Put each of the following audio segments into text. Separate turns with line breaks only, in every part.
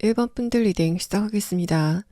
1번 분들 리딩 시작하겠습니다.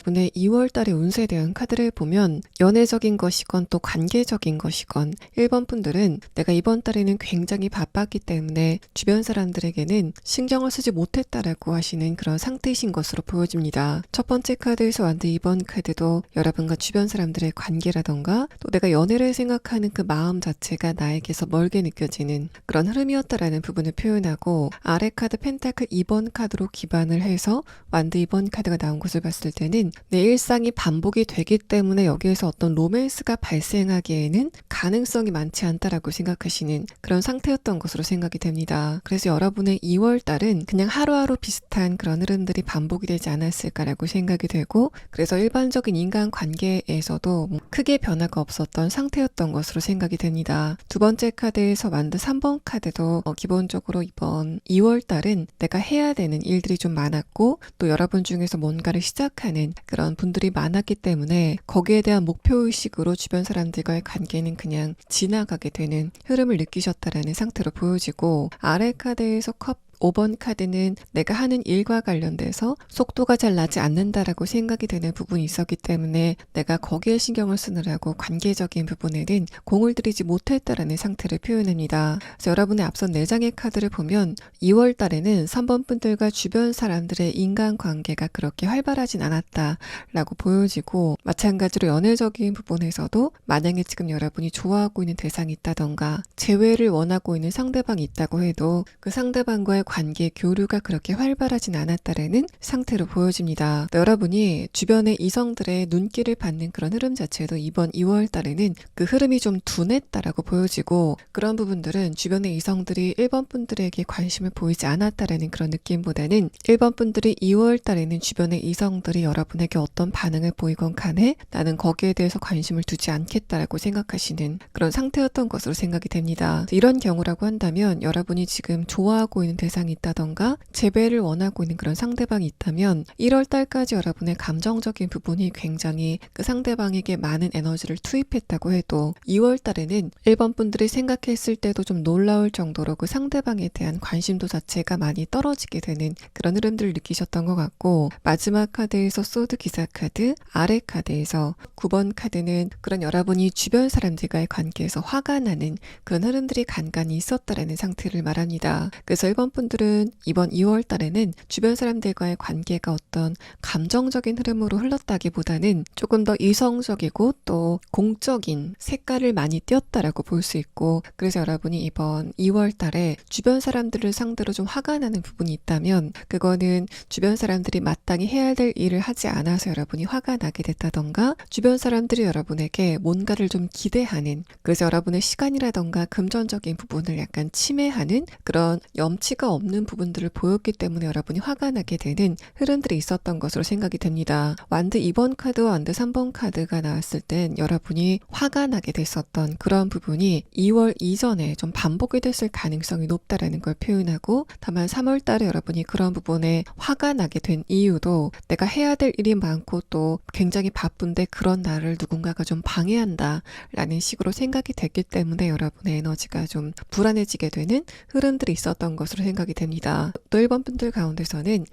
오늘 2월달의 운세에 대한 카드를 보면 연애적인 것이건 또 관계적인 것이건 1번 분들은 내가 이번 달에는 굉장히 바빴기 때문에 주변 사람들에게는 신경을 쓰지 못했다라고 하시는 그런 상태이신 것으로 보여집니다. 첫 번째 카드에서 완드 2번 카드도 여러분과 주변 사람들의 관계라던가 또 내가 연애를 생각하는 그 마음 자체가 나에게서 멀게 느껴지는 그런 흐름이었다라는 부분을 표현하고, 아래 카드 펜타클 2번 카드로 기반을 해서 완드 2번 카드가 나온 것을 봤을 때는 내 일상이 반복이 되기 때문에 여기에서 어떤 로맨스가 발생하기에는 가능성이 많지 않다라고 생각하시는 그런 상태였던 것으로 생각이 됩니다. 그래서 여러분의 2월달은 그냥 하루하루 비슷한 그런 흐름들이 반복이 되지 않았을까라고 생각이 되고, 그래서 일반적인 인간관계에서도 크게 변화가 없었던 상태였던 것으로 생각이 됩니다. 두 번째 카드에서 완드 3번 카드도 기본적으로 이번 2월달은 내가 해야 되는 일들이 좀 많았고 또 여러분 중에서 뭔가를 시작하는 그런 분들이 많았기 때문에 거기에 대한 목표의식으로 주변 사람들과의 관계는 그냥 지나가게 되는 흐름을 느끼셨다라는 상태로 보여지고, 아래 카드에서 컵 5번 카드는 내가 하는 일과 관련돼서 속도가 잘 나지 않는다라고 생각이 되는 부분이 있었기 때문에 내가 거기에 신경을 쓰느라고 관계적인 부분에는 공을 들이지 못했다라는 상태를 표현합니다. 그래서 여러분의 앞선 4장의 카드를 보면 2월 달에는 3번 분들과 주변 사람들의 인간관계가 그렇게 활발하진 않았다라고 보여지고, 마찬가지로 연애적인 부분에서도 만약에 지금 여러분이 좋아하고 있는 대상이 있다던가 재회를 원하고 있는 상대방이 있다고 해도 그 상대방과의 관계 교류가 그렇게 활발하진 않았다라는 상태로 보여집니다. 여러분이 주변의 이성들의 눈길을 받는 그런 흐름 자체도 이번 2월 달에는 그 흐름이 좀 둔했다라고 보여지고, 그런 부분들은 주변의 이성들이 1번 분들에게 관심을 보이지 않았다라는 그런 느낌보다는 1번 분들이 2월 달에는 주변의 이성들이 여러분에게 어떤 반응을 보이건 간에 나는 거기에 대해서 관심을 두지 않겠다라고 생각하시는 그런 상태였던 것으로 생각이 됩니다. 이런 경우라고 한다면 여러분이 지금 좋아하고 있는 대상이 있다던가 재배를 원하고 있는 그런 상대방이 있다면 1월 달까지 여러분의 감정적인 부분이 굉장히 그 상대방에게 많은 에너지를 투입했다고 해도 2월 달에는 1번 분들이 생각했을 때도 좀 놀라울 정도로 그 상대방에 대한 관심도 자체가 많이 떨어지게 되는 그런 흐름들을 느끼셨던 것 같고, 마지막 카드에서 소드 기사 카드, 아래 카드에서 9번 카드는 그런 여러분이 주변 사람들과의 관계에서 화가 나는 그런 흐름들이 간간히 있었다라는 상태를 말합니다. 그래서 1번 분들은 이번 2월 달에는 주변 사람들과의 관계가 어떤 감정적인 흐름으로 흘렀다기보다는 조금 더 이성적이고 또 공적인 색깔을 많이 띄었다라고 볼 수 있고, 그래서 여러분이 이번 2월 달에 주변 사람들을 상대로 좀 화가 나는 부분이 있다면 그거는 주변 사람들이 마땅히 해야 될 일을 하지 않아서 여러분이 화가 나게 됐다던가, 주변 사람들이 여러분에게 뭔가를 좀 기대하는, 그래서 여러분의 시간이라던가 금전적인 부분을 약간 침해하는 그런 염치가 없는 부분들을 보였기 때문에 여러분이 화가 나게 되는 흐름들이 있었던 것으로 생각이 됩니다. 완드 2번 카드와 완드 3번 카드가 나왔을 땐 여러분이 화가 나게 됐었던 그런 부분이 2월 이전에 좀 반복이 됐을 가능성이 높다라는 걸 표현하고, 다만 3월 달에 여러분이 그런 부분에 화가 나게 된 이유도 내가 해야 될 일이 많고 또 굉장히 바쁜데 그런 나를 누군가가 좀 방해한다 라는 식으로 생각이 됐기 때문에 여러분의 에너지가 좀 불안해지게 되는 흐름들이 있었던 것으로 생각이 됩니다. 또 1번 분들 가운데서는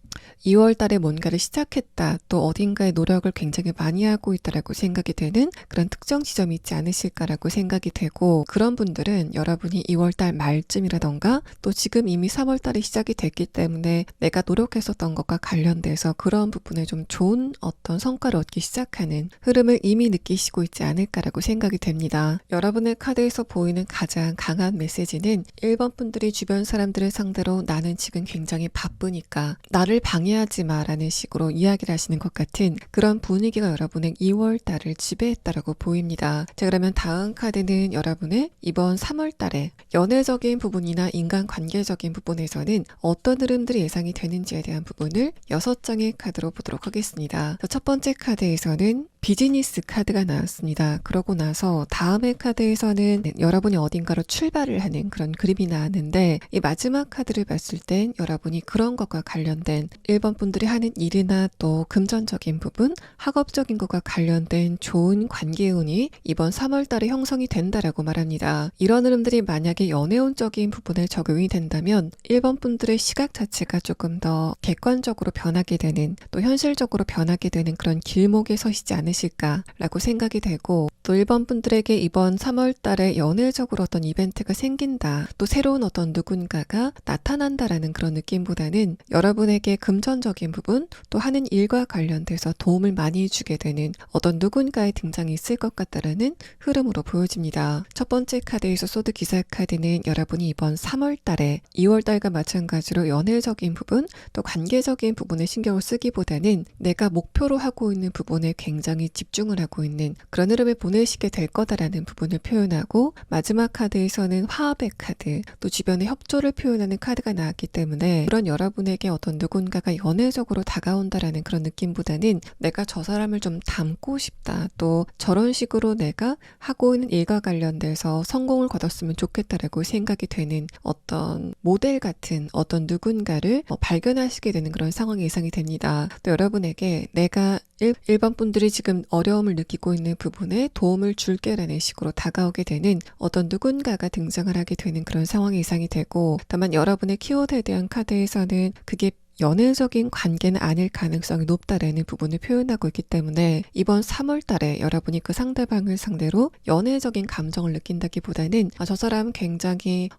2월 달에 뭔가를 시작했다, 또 어딘가에 노력을 굉장히 많이 하고 있다라고 생각이 되는 그런 특정 지점이 있지 않으실까라고 생각이 되고, 그런 분들은 여러분이 2월 달 말쯤이라던가 또 지금 이미 3월 달이 시작이 됐기 때문에 내가 노력했었던 것과 관련돼서 그런 부분에 좀 좋은 어떤 성과를 얻기 시작하는 흐름을 이미 느끼시고 있지 않을까라고 생각이 됩니다. 여러분의 카드에서 보이는 가장 강한 메시지는 1번 분들이 주변 사람들을 상대로 나는 지금 굉장히 바쁘니까 나를 방해하지 마라는 식으로 이야기를 하시는 것 같은 그런 분위기가 여러분의 2월 달을 지배했다라고 보입니다. 자, 그러면 다음 카드는 여러분의 이번 3월 달에 연애적인 부분이나 인간관계적인 부분에서는 어떤 흐름들이 예상이 되는지에 대한 부분을 6장의 카드로 보도록 하겠습니다. 첫 번째 카드에서는 비즈니스 카드가 나왔습니다. 그러고 나서 다음의 카드에서는 여러분이 어딘가로 출발을 하는 그런 그림이 나왔는데 이 마지막 카드를 봤을 땐 여러분이 그런 것과 관련된 1번 분들이 하는 일이나 또 금전적인 부분, 학업적인 것과 관련된 좋은 관계운이 이번 3월 달에 형성이 된다라고 말합니다. 이런 흐름들이 만약에 연애운적인 부분에 적용이 된다면 1번 분들의 시각 자체가 조금 더 객관적으로 변하게 되는 또 현실적으로 변하게 되는 그런 길목에 서시지 않으실까라고 생각이 되고 또 1번 분들에게 이번 3월 달에 연애적으로 어떤 이벤트가 생긴다 또 새로운 어떤 누군가가 나타난다라는 그런 느낌보다는 여러분에게 금전적인 부분 또 하는 일과 관련돼서 도움을 많이 주게 되는 어떤 누군가의 등장이 있을 것 같다라는 흐름으로 보여집니다. 첫 번째 카드에서 소드 기사 카드는 여러분이 이번 3월 달에 2월 달과 마찬가지로 연애적인 부분 또 관계적인 부분에 신경을 쓰기보다는 내가 목표로 하고 있는 부분에 굉장히 집중을 하고 있는 그런 흐름을 보내시게 될 거다라는 부분을 표현하고 마지막 카드에서는 화합의 카드 또 주변의 협조를 표현하는 카드가 나왔기 때문에 그런 여러분에게 어떤 누군가가 연애적으로 다가온다라는 그런 느낌보다는 내가 저 사람을 좀 닮고 싶다 또 저런 식으로 내가 하고 있는 일과 관련돼서 성공을 거뒀으면 좋겠다라고 생각이 되는 어떤 모델 같은 어떤 누군가를 발견하시게 되는 그런 상황이 예상이 됩니다. 또 여러분에게 내가 1번 분들이 지금 어려움을 느끼고 있는 부분에 도움을 줄게라는 식으로 다가오게 되는 어떤 누군가가 등장을 하게 되는 그런 상황이 예상이 되고 다만 여러분의 키워드에 대한 카드에서는 그게 연애적인 관계는 아닐 가능성이 높다라는 부분을 표현하고 있기 때문에 이번 3월 달에 여러분이 그 상대방을 상대로 연애적인 감정을 느낀다기보다는 저 사람 굉장히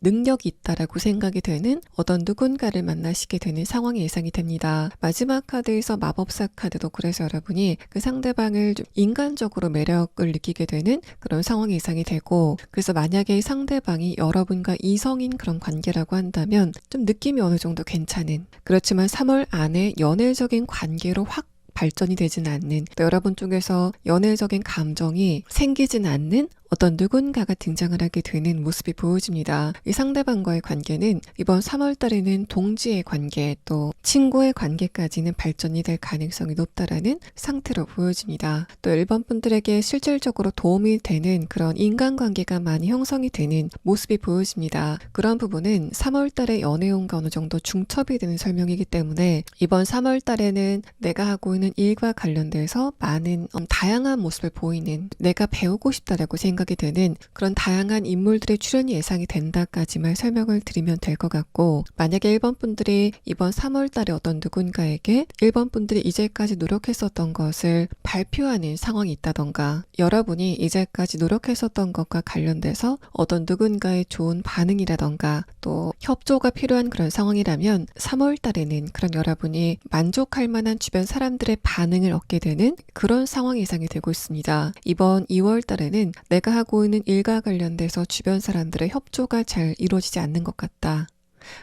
능력이 있다라고 생각이 되는 어떤 누군가를 만나시게 되는 상황이 예상이 됩니다. 마지막 카드에서 마법사 카드도 그래서 여러분이 그 상대방을 좀 인간적으로 매력을 느끼게 되는 그런 상황이 예상이 되고 그래서 만약에 상대방이 여러분과 이성인 그런 관계라고 한다면 좀 느낌이 어느 정도 괜찮은 그렇지만 3월 안에 연애적인 관계로 확 발전이 되진 않는 또 여러분 쪽에서 연애적인 감정이 생기진 않는 어떤 누군가가 등장을 하게 되는 모습이 보여집니다. 이 상대방과의 관계는 이번 3월 달에는 동지의 관계 또 친구의 관계까지는 발전이 될 가능성이 높다라는 상태로 보여집니다. 또 1번 분들에게 실질적으로 도움이 되는 그런 인간관계가 많이 형성이 되는 모습이 보여집니다. 그런 부분은 3월 달에 연애운과 어느 정도 중첩이 되는 설명이기 때문에 이번 3월 달에는 내가 하고 있는 일과 관련돼서 많은 다양한 모습을 보이는 내가 배우고 싶다라고 생각이 되는 그런 다양한 인물들의 출연이 예상이 된다까지만 설명을 드리면 될 것 같고 만약에 1번 분들이 이번 3월 달에 어떤 누군가에게 1번 분들이 이제까지 노력했었던 것을 발표하는 상황이 있다던가 여러분이 이제까지 노력했었던 것과 관련돼서 어떤 누군가의 좋은 반응이라던가 또 협조가 필요한 그런 상황이라면 3월 달에는 그런 여러분이 만족할 만한 주변 사람들의 반응을 얻게 되는 그런 상황이 예상이 되고 있습니다. 이번 2월 달에는 내가 하고 있는 일과 관련돼서 주변 사람들의 협조가 잘 이루어지지 않는 것 같다.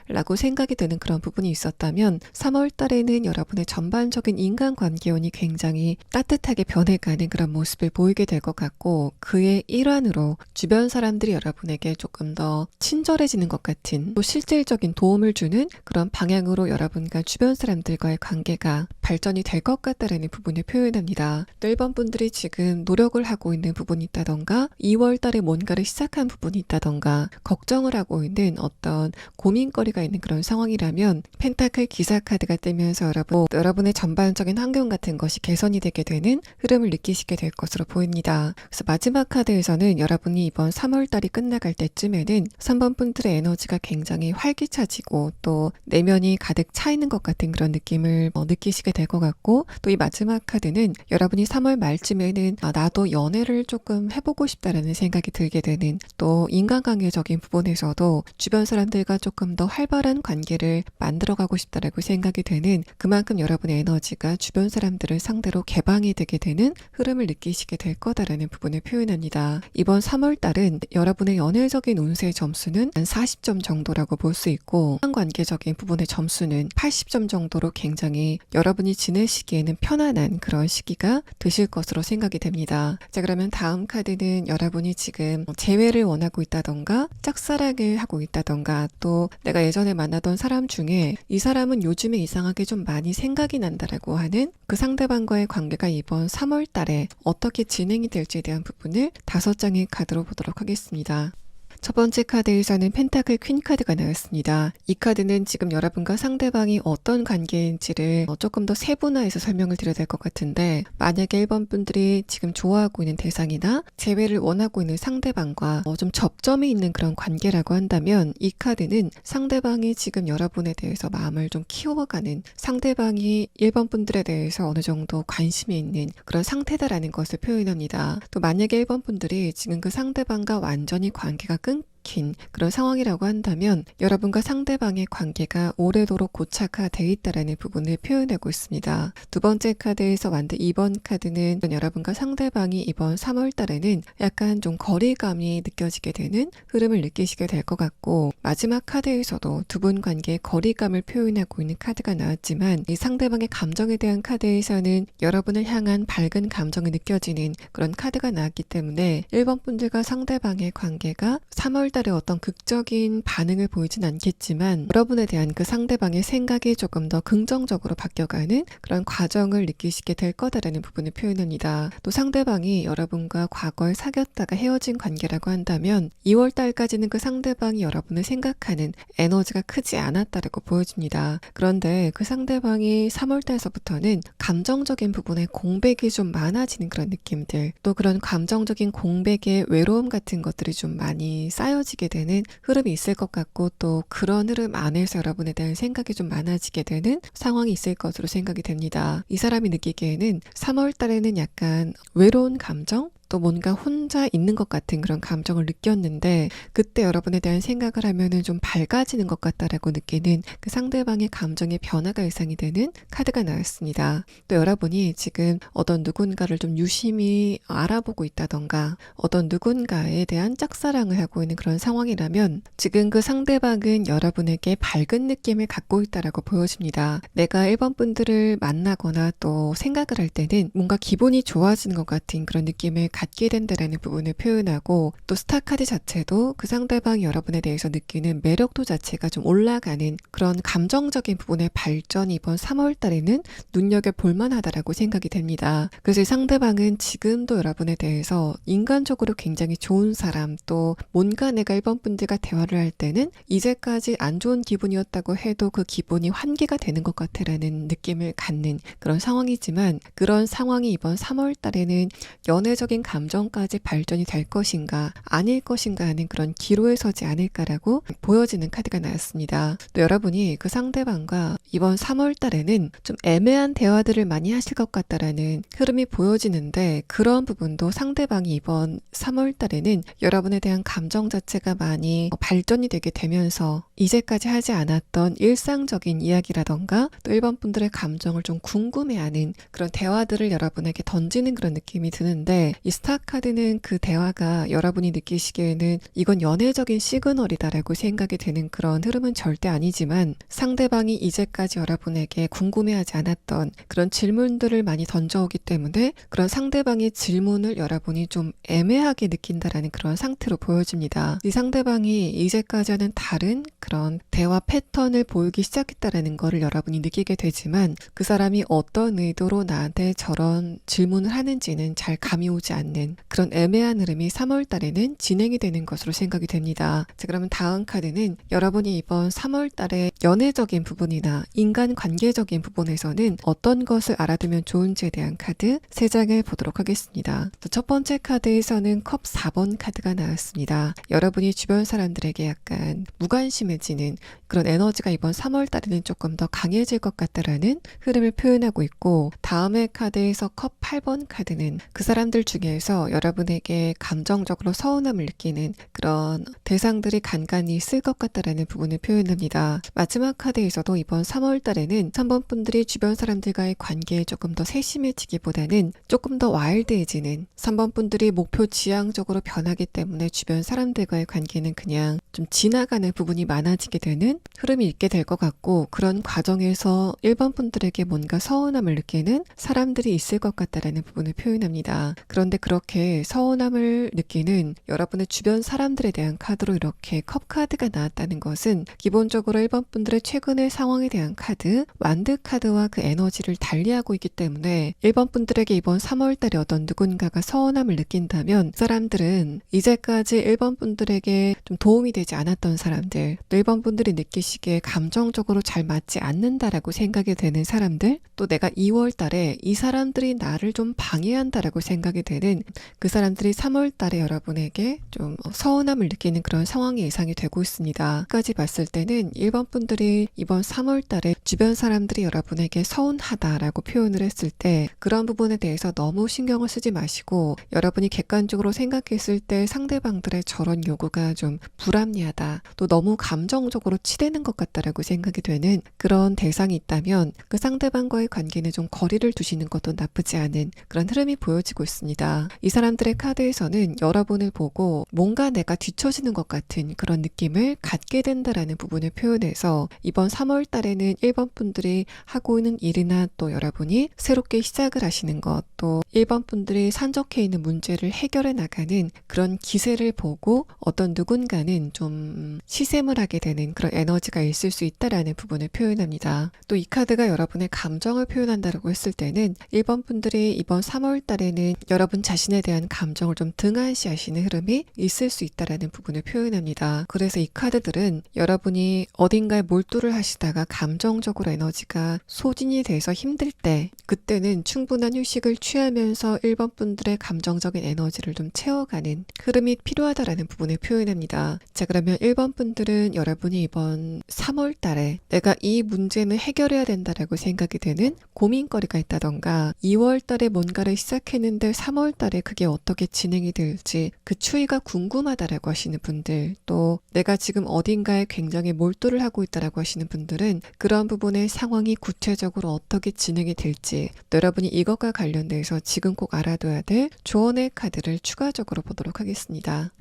라고 생각이 드는 그런 부분이 있었다면 3월 달에는 여러분의 전반적인 인간관계운이 굉장히 따뜻하게 변해가는 그런 모습을 보이게 될 것 같고 그의 일환으로 주변 사람들이 여러분에게 조금 더 친절해지는 것 같은 또 실질적인 도움을 주는 그런 방향으로 여러분과 주변 사람들과의 관계가 발전이 될 것 같다라는 부분을 표현합니다. 또 1번 분들이 지금 노력을 하고 있는 부분이 있다던가 2월 달에 뭔가를 시작한 부분이 있다던가 걱정을 하고 있는 어떤 고민거리가 있는 그런 상황이라면 펜타클 기사 카드가 뜨면서 여러분의 전반적인 환경 같은 것이 개선이 되게 되는 흐름을 느끼시게 될 것으로 보입니다. 그래서 마지막 카드에서는 여러분이 이번 3월 달이 끝나갈 때쯤에는 3번 분들의 에너지가 굉장히 활기차지고 또 내면이 가득 차 있는 것 같은 그런 느낌을 느끼시게 될 것 같고 또 이 마지막 카드는 여러분이 3월 말쯤에는 나도 연애를 조금 해보고 싶다라는 생각이 들게 되는 또 인간관계적인 부분에서도 주변 사람들과 조금 더 활발한 관계를 만들어가고 싶다라고 생각이 되는 그만큼 여러분의 에너지가 주변 사람들을 상대로 개방이 되게 되는 흐름을 느끼시게 될 거다라는 부분을 표현합니다. 이번 3월 달은 여러분의 연애적인 운세의 점수는 한 40점 정도라고 볼 수 있고 관계적인 부분의 점수는 80점 정도로 굉장히 여러분이 지내시기에는 편안한 그런 시기가 되실 것으로 생각이 됩니다. 자, 그러면 다음 카드는 여러분이 지금 재회를 원하고 있다던가 짝사랑을 하고 있다던가 또 내가 예전에 만나던 사람 중에 이 사람은 요즘에 이상하게 좀 많이 생각이 난다라고 하는 그 상대방과의 관계가 이번 3월 달에 어떻게 진행이 될지에 대한 부분을 5장의 카드로 보도록 하겠습니다. 첫 번째 카드에서는 펜타클 퀸 카드가 나왔습니다. 이 카드는 지금 여러분과 상대방이 어떤 관계인지를 조금 더 세분화해서 설명을 드려야 될 것 같은데, 만약에 1번 분들이 지금 좋아하고 있는 대상이나 재회를 원하고 있는 상대방과 좀 접점이 있는 그런 관계라고 한다면, 이 카드는 상대방이 지금 여러분에 대해서 마음을 좀 키워가는, 상대방이 1번 분들에 대해서 어느 정도 관심이 있는 그런 상태다라는 것을 표현합니다. 또 만약에 1번 분들이 지금 그 상대방과 완전히 관계가 끊긴 그런 상황이라고 한다면, 여러분과 상대방의 관계가 오래도록 고착화되어 있다라는 부분을 표현하고 있습니다. 두 번째 카드에서 만든 2번 카드는 여러분과 상대방이 이번 3월 달에는 약간 좀 거리감이 느껴지게 되는 흐름을 느끼시게 될 것 같고, 마지막 카드에서도 두 분 관계의 거리감을 표현하고 있는 카드가 나왔지만, 이 상대방의 감정에 대한 카드에서는 여러분을 향한 밝은 감정이 느껴지는 그런 카드가 나왔기 때문에 1번 분들과 상대방의 관계가 3월 달에 어떤 극적인 반응을 보이진 않겠지만, 여러분에 대한 그 상대방의 생각이 조금 더 긍정적으로 바뀌어가는 그런 과정을 느끼시게 될 거다라는 부분을 표현합니다. 또 상대방이 여러분과 과거에 사귀었다가 헤어진 관계라고 한다면 2월 달까지는 그 상대방이 여러분을 생각하는 에너지가 크지 않았다라고 보여집니다. 그런데 그 상대방이 3월 달서부터는 감정적인 부분에 공백이 좀 많아지는 그런 느낌들, 또 그런 감정적인 공백의 외로움 같은 것들이 좀 많이 쌓여지게 되는 흐름이 있을 것 같고, 또 그런 흐름 안에서 여러분에 대한 생각이 좀 많아지게 되는 상황이 있을 것으로 생각이 됩니다. 이 사람이 느끼기에는 3월 달에는 약간 외로운 감정? 또 뭔가 혼자 있는 것 같은 그런 감정을 느꼈는데, 그때 여러분에 대한 생각을 하면은 좀 밝아지는 것 같다라고 느끼는 그 상대방의 감정의 변화가 예상이 되는 카드가 나왔습니다. 또 여러분이 지금 어떤 누군가를 좀 유심히 알아보고 있다던가, 어떤 누군가에 대한 짝사랑을 하고 있는 그런 상황이라면, 지금 그 상대방은 여러분에게 밝은 느낌을 갖고 있다라고 보여집니다. 내가 1번 분들을 만나거나 또 생각을 할 때는 뭔가 기분이 좋아지는 것 같은 그런 느낌을 갖게 된다라는 부분을 표현하고, 또 스타카드 자체도 그 상대방이 여러분에 대해서 느끼는 매력도 자체가 좀 올라가는 그런 감정적인 부분의 발전이 이번 3월 달에는 눈여겨볼 만하다라고 생각이 됩니다. 그래서 이 상대방은 지금도 여러분에 대해서 인간적으로 굉장히 좋은 사람, 또 뭔가 내가 1번 분들과 대화를 할 때는 이제까지 안 좋은 기분이었다고 해도 그 기분이 환기가 되는 것 같아라는 느낌을 갖는 그런 상황이지만, 그런 상황이 이번 3월 달에는 연애적인 감정까지 발전이 될 것인가 아닐 것인가 하는 그런 기로에 서지 않을까라고 보여지는 카드가 나왔습니다. 또 여러분이 그 상대방과 이번 3월 달에는 좀 애매한 대화들을 많이 하실 것 같다라는 흐름이 보여지는데, 그런 부분도 상대방이 이번 3월 달에는 여러분에 대한 감정 자체가 많이 발전이 되게 되면서 이제까지 하지 않았던 일상적인 이야기라던가, 또 1번 분들의 감정을 좀 궁금해하는 그런 대화들을 여러분에게 던지는 그런 느낌이 드는데, 이 스타 카드는 그 대화가 여러분이 느끼시기에는 이건 연애적인 시그널이다라고 생각이 되는 그런 흐름은 절대 아니지만, 상대방이 이제까지 여러분에게 궁금해하지 않았던 그런 질문들을 많이 던져오기 때문에 그런 상대방의 질문을 여러분이 좀 애매하게 느낀다라는 그런 상태로 보여집니다. 이 상대방이 이제까지와는 다른 그런 대화 패턴을 보이기 시작했다라는 거를 여러분이 느끼게 되지만, 그 사람이 어떤 의도로 나한테 저런 질문을 하는지는 잘 감이 오지 않는 그런 애매한 흐름이 3월 달에는 진행이 되는 것으로 생각이 됩니다. 자, 그러면 다음 카드는 여러분이 이번 3월 달에 연애적인 부분이나 인간관계적인 부분에서는 어떤 것을 알아두면 좋은지에 대한 카드 3장을 보도록 하겠습니다. 첫 번째 카드에서는 컵 4번 카드가 나왔습니다. 여러분이 주변 사람들에게 약간 무관심해지는 그런 에너지가 이번 3월 달에는 조금 더 강해질 것 같다라는 흐름을 표현하고 있고, 다음의 카드에서 컵 8번 카드는 그 사람들 중에서 여러분에게 감정적으로 서운함을 느끼는 그런 대상들이 간간히 있을 것 같다라는 부분을 표현합니다. 마지막 카드에서도 이번 3월 달에는 3번 분들이 주변 사람들과의 관계에 조금 더 세심해지기보다는 조금 더 와일드해지는, 3번 분들이 목표 지향적으로 변하기 때문에 주변 사람들과의 관계는 그냥 좀 지나가는 부분이 많아지게 되는 흐름이 있게 될 것 같고, 그런 과정에서 1번 분들에게 뭔가 서운함을 느끼는 사람들이 있을 것 같다라는 부분을 표현합니다. 그런데 그렇게 서운함을 느끼는 여러분의 주변 사람들에 대한 카드로 이렇게 컵 카드가 나왔다는 것은 기본적으로 1번 분들의 최근의 상황에 대한 카드, 완드 카드와 그 에너지를 달리하고 있기 때문에 1번 분들에게 이번 3월달에 어떤 누군가가 서운함을 느낀다면 그 사람들은 이제까지 1번 분들에게 좀 도움이 되지 않았던 사람들, 또 1번 분들이 느끼시기에 감정적으로 잘 맞지 않는다라고 생각이 되는 사람들, 또 내가 2월달에 이 사람들이 나를 좀 방해한다라고 생각이 되는 그 사람들이 3월달에 여러분에게 좀 서운함을 느끼는 그런 상황이 예상이 되고 있습니다. 까지 봤을 때는 1번 분들이 이번 3월달에 주변 사람들이 여러분에게 서운하다라고 표현을 했을 때 그런 부분에 대해서 너무 신경을 쓰지 마시고 여러분이 객관적으로 생각했을 때 상대방들의 저런 요구가 좀 불합리하다, 또 너무 감정적으로 치대는 것 같다라고 생각이 되는 그런 대상이 있다면 그 상대방과의 관계는 좀 거리를 두시는 것도 나쁘지 않은 그런 흐름이 보여지고 있습니다. 이 사람들의 카드에서는 여러분을 보고 뭔가 내가 뒤처지는 것 같은 그런 느낌을 갖게 된다라는 부분을 표현해서 이번 3월 달에는 1번 분들이 하고 있는 일이나 또 여러분이 새롭게 시작을 하시는 것, 또 1번 분들이 산적해 있는 문제를 해결해 나가는 그런 기세를 보고 어떤 누군가는 좀 시샘을 하게 되는 그런 에너지가 있을 수 있다라는 부분을 표현합니다. 또 이 카드가 여러분의 감정을 표현한다고 했을 때는 1번 분들이 이번 3월 달에는 여러분 자신에 대한 감정을 좀 등한시하시는 흐름이 있을 수 있다라는 부분을 표현합니다. 그래서 이 카드들은 여러분이 어딘가에 몰두를 하시다가 감정적으로 에너지가 소진이 돼서 힘들 때 그때는 충분한 휴식을 취하면서 1번 분들의 감정적인 에너지를 좀 채워가는 흐름이 필요하다라는 부분을 표현합니다. 자, 그러면 1번 분들은 여러분이 이번 3월 달에 내가 이 문제는 해결해야 된다라고 생각이 되는 고민거리가 있다던가 2월 달에 뭔가를 시작했는데 3월 달에 그게 어떻게 진행이 될지 그 추이가 궁금하다라고 하시는 분들, 또 내가 지금 어딘가에 굉장히 몰두를 하고 있다라고 하시는 분들은 그런 부분의 상황이 구체적으로 어떻게 진행이 될지, 또 여러분이 이것과 관련돼서 지금 꼭 알아둬야 될 조언의 카드를 추가적으로 보도록 하겠습니다.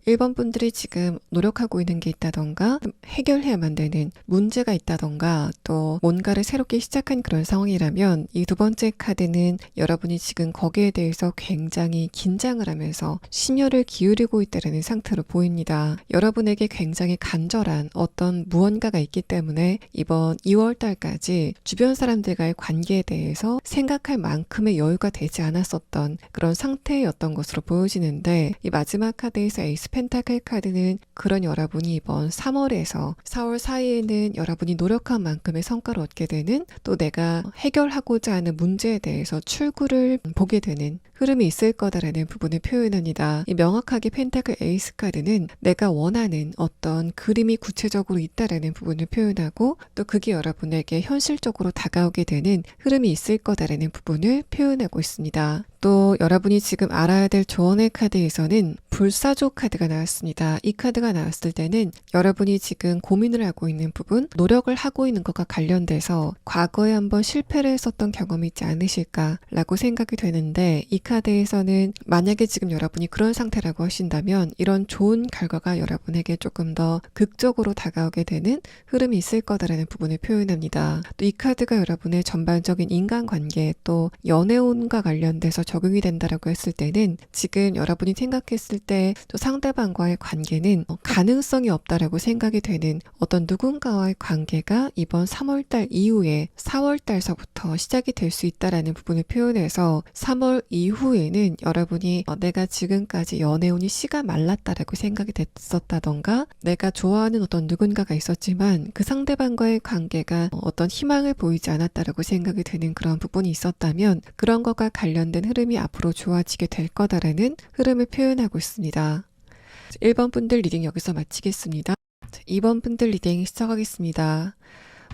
1번 분들이 지금 노력하고 있는 게 있다던가 해결해야만 되는 문제가 있다던가 또 뭔가를 새롭게 시작한 그런 상황이라면 이 두 번째 카드는 여러분이 지금 거기에 대해서 굉장히 긴장을 하면서 심혈을 기울이고 있다는 상태로 보입니다. 여러분에게 굉장히 간절한 어떤 무언가가 있기 때문에 이번 2월 달까지 주변 사람들과의 관계에 대해서 생각할 만큼의 여유가 되지 않았었던 그런 상태였던 것으로 보여지는데, 이 마지막 카드에서 에이스 펜타클 카드는 그런 여러분이 이번 3월에서 4월 사이에는 여러분이 노력한 만큼의 성과를 얻게 되는, 또 내가 해결하고자 하는 문제에 대해서 출구를 보게 되는 흐름이 있을 거다라는 부분을 표현합니다. 이 명확하게 펜타클 에이스 카드는 내가 원하는 어떤 그림이 구체적으로 있다라는 부분을 표현하고, 또 그게 여러분에게 현실적으로 다가오게 되는 흐름이 있을 거다라는 부분을 표현하고 있습니다. 또 여러분이 지금 알아야 될 조언의 카드에서는 불사조 카드가 나왔습니다. 이 카드가 나왔을 때는 여러분이 지금 고민을 하고 있는 부분, 노력을 하고 있는 것과 관련돼서 과거에 한번 실패를 했었던 경험이 있지 않으실까라고 생각이 되는데, 이 카드에서는 만약에 지금 여러분이 그런 상태라고 하신다면 이런 좋은 결과가 여러분에게 조금 더 극적으로 다가오게 되는 흐름이 있을 거다라는 부분을 표현합니다. 또 이 카드가 여러분의 전반적인 인간관계 또 연애운과 관련돼서 적용이 된다라고 했을 때는 지금 여러분이 생각했을 때 또 상대방과의 관계는 가능성이 없다라고 생각이 되는 어떤 누군가와의 관계가 이번 3월달 이후에 4월달서부터 시작이 될 수 있다라는 부분을 표현해서 3월 이후에는 여러분이 내가 지금까지 연애운이 씨가 말랐다라고 생각이 됐었다던가 내가 좋아하는 어떤 누군가가 있었지만 그 상대방과의 관계가 어떤 희망을 보이지 않았다라고 생각이 되는 그런 부분이 있었다면 그런 것과 관련된 흐름이 앞으로 좋아지게 될 거다라는 흐름을 표현하고 있습니다. 1번 분들 리딩 여기서 마치겠습니다. 2번 분들 리딩 시작하겠습니다.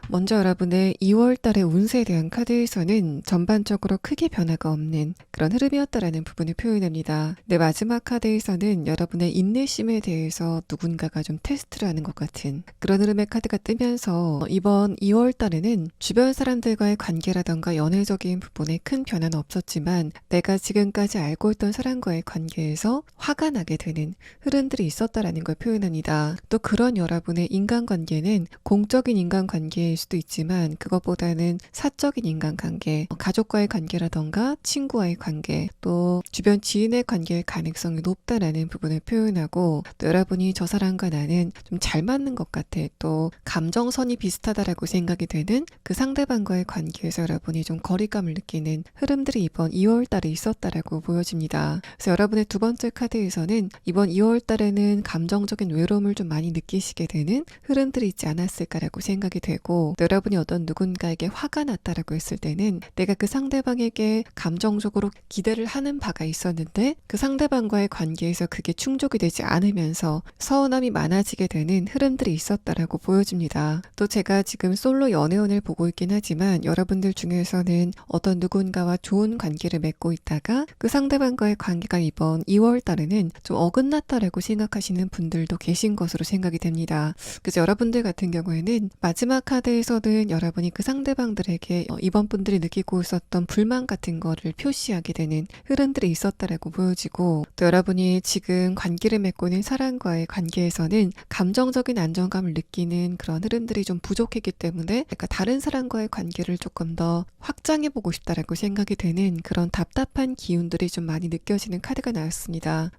먼저 여러분의 2월 달의 운세에 대한 카드에서는 전반적으로 크게 변화가 없는 그런 흐름이었다라는 부분을 표현합니다. 네, 마지막 카드에서는 여러분의 인내심에 대해서 누군가가 좀 테스트를 하는 것 같은 그런 흐름의 카드가 뜨면서 이번 2월 달에는 주변 사람들과의 관계라던가 연애적인 부분에 큰 변화는 없었지만 내가 지금까지 알고 있던 사람과의 관계에서 화가 나게 되는 흐름들이 있었다라는 걸 표현합니다. 또 그런 여러분의 인간관계는 공적인 인간관계일 수도 있지만 그것보다는 사적인 인간관계, 가족과의 관계라던가 친구와의 관계, 또 주변 지인의 관계일 가능성이 높다라는 부분을 표현하고 또 여러분이 저 사람과 나는 좀 잘 맞는 것 같아. 또 감정선이 비슷하다라고 생각이 되는 그 상대방과의 관계에서 여러분이 좀 거리감을 느끼는 흐름들이 이번 2월 달에 있었다라고 보여집니다. 그래서 여러분의 두 번째 카드에서는 이번 2월 달에는 감정적인 외로움을 좀 많이 느끼시게 되는 흐름들이 있지 않았을까라고 생각이 되고 또 여러분이 어떤 누군가에게 화가 났다라고 했을 때는 내가 그 상대방에게 감정적으로 기대를 하는 바가 있었는데 그 상대방과의 관계에서 그게 충족이 되지 않으면서 서운함이 많아지게 되는 흐름들이 있었다라고 보여집니다. 또 제가 지금 솔로 연애운을 보고 있긴 하지만 여러분들 중에서는 어떤 누군가와 좋은 관계를 맺고 있다가 그 상대방과의 관계가 이번 2월 달에는 좀 어긋났다라고 생각하시는 분들도 계신 것으로 생각이 됩니다. 그래서 여러분들 같은 경우에는 마지막 카드에서는 여러분이 그 상대방들에게 이번 분들이 느끼고 있었던 불만 같은 거를 표시하게 되는 흐름들이 있었다라고 보여지고 또 여러분이 지금 관계를 맺고 있는 사람과의 관계에서는 감정적인 안정감을 느끼는 그런 흐름들이 좀 부족했기 때문에 약간 다른 사람과의 관계를 조금 더 확장해보고 싶다라고 생각이 되는 그런 답답한 기운들이 좀 많이 느껴지는 카드가 나왔습니다.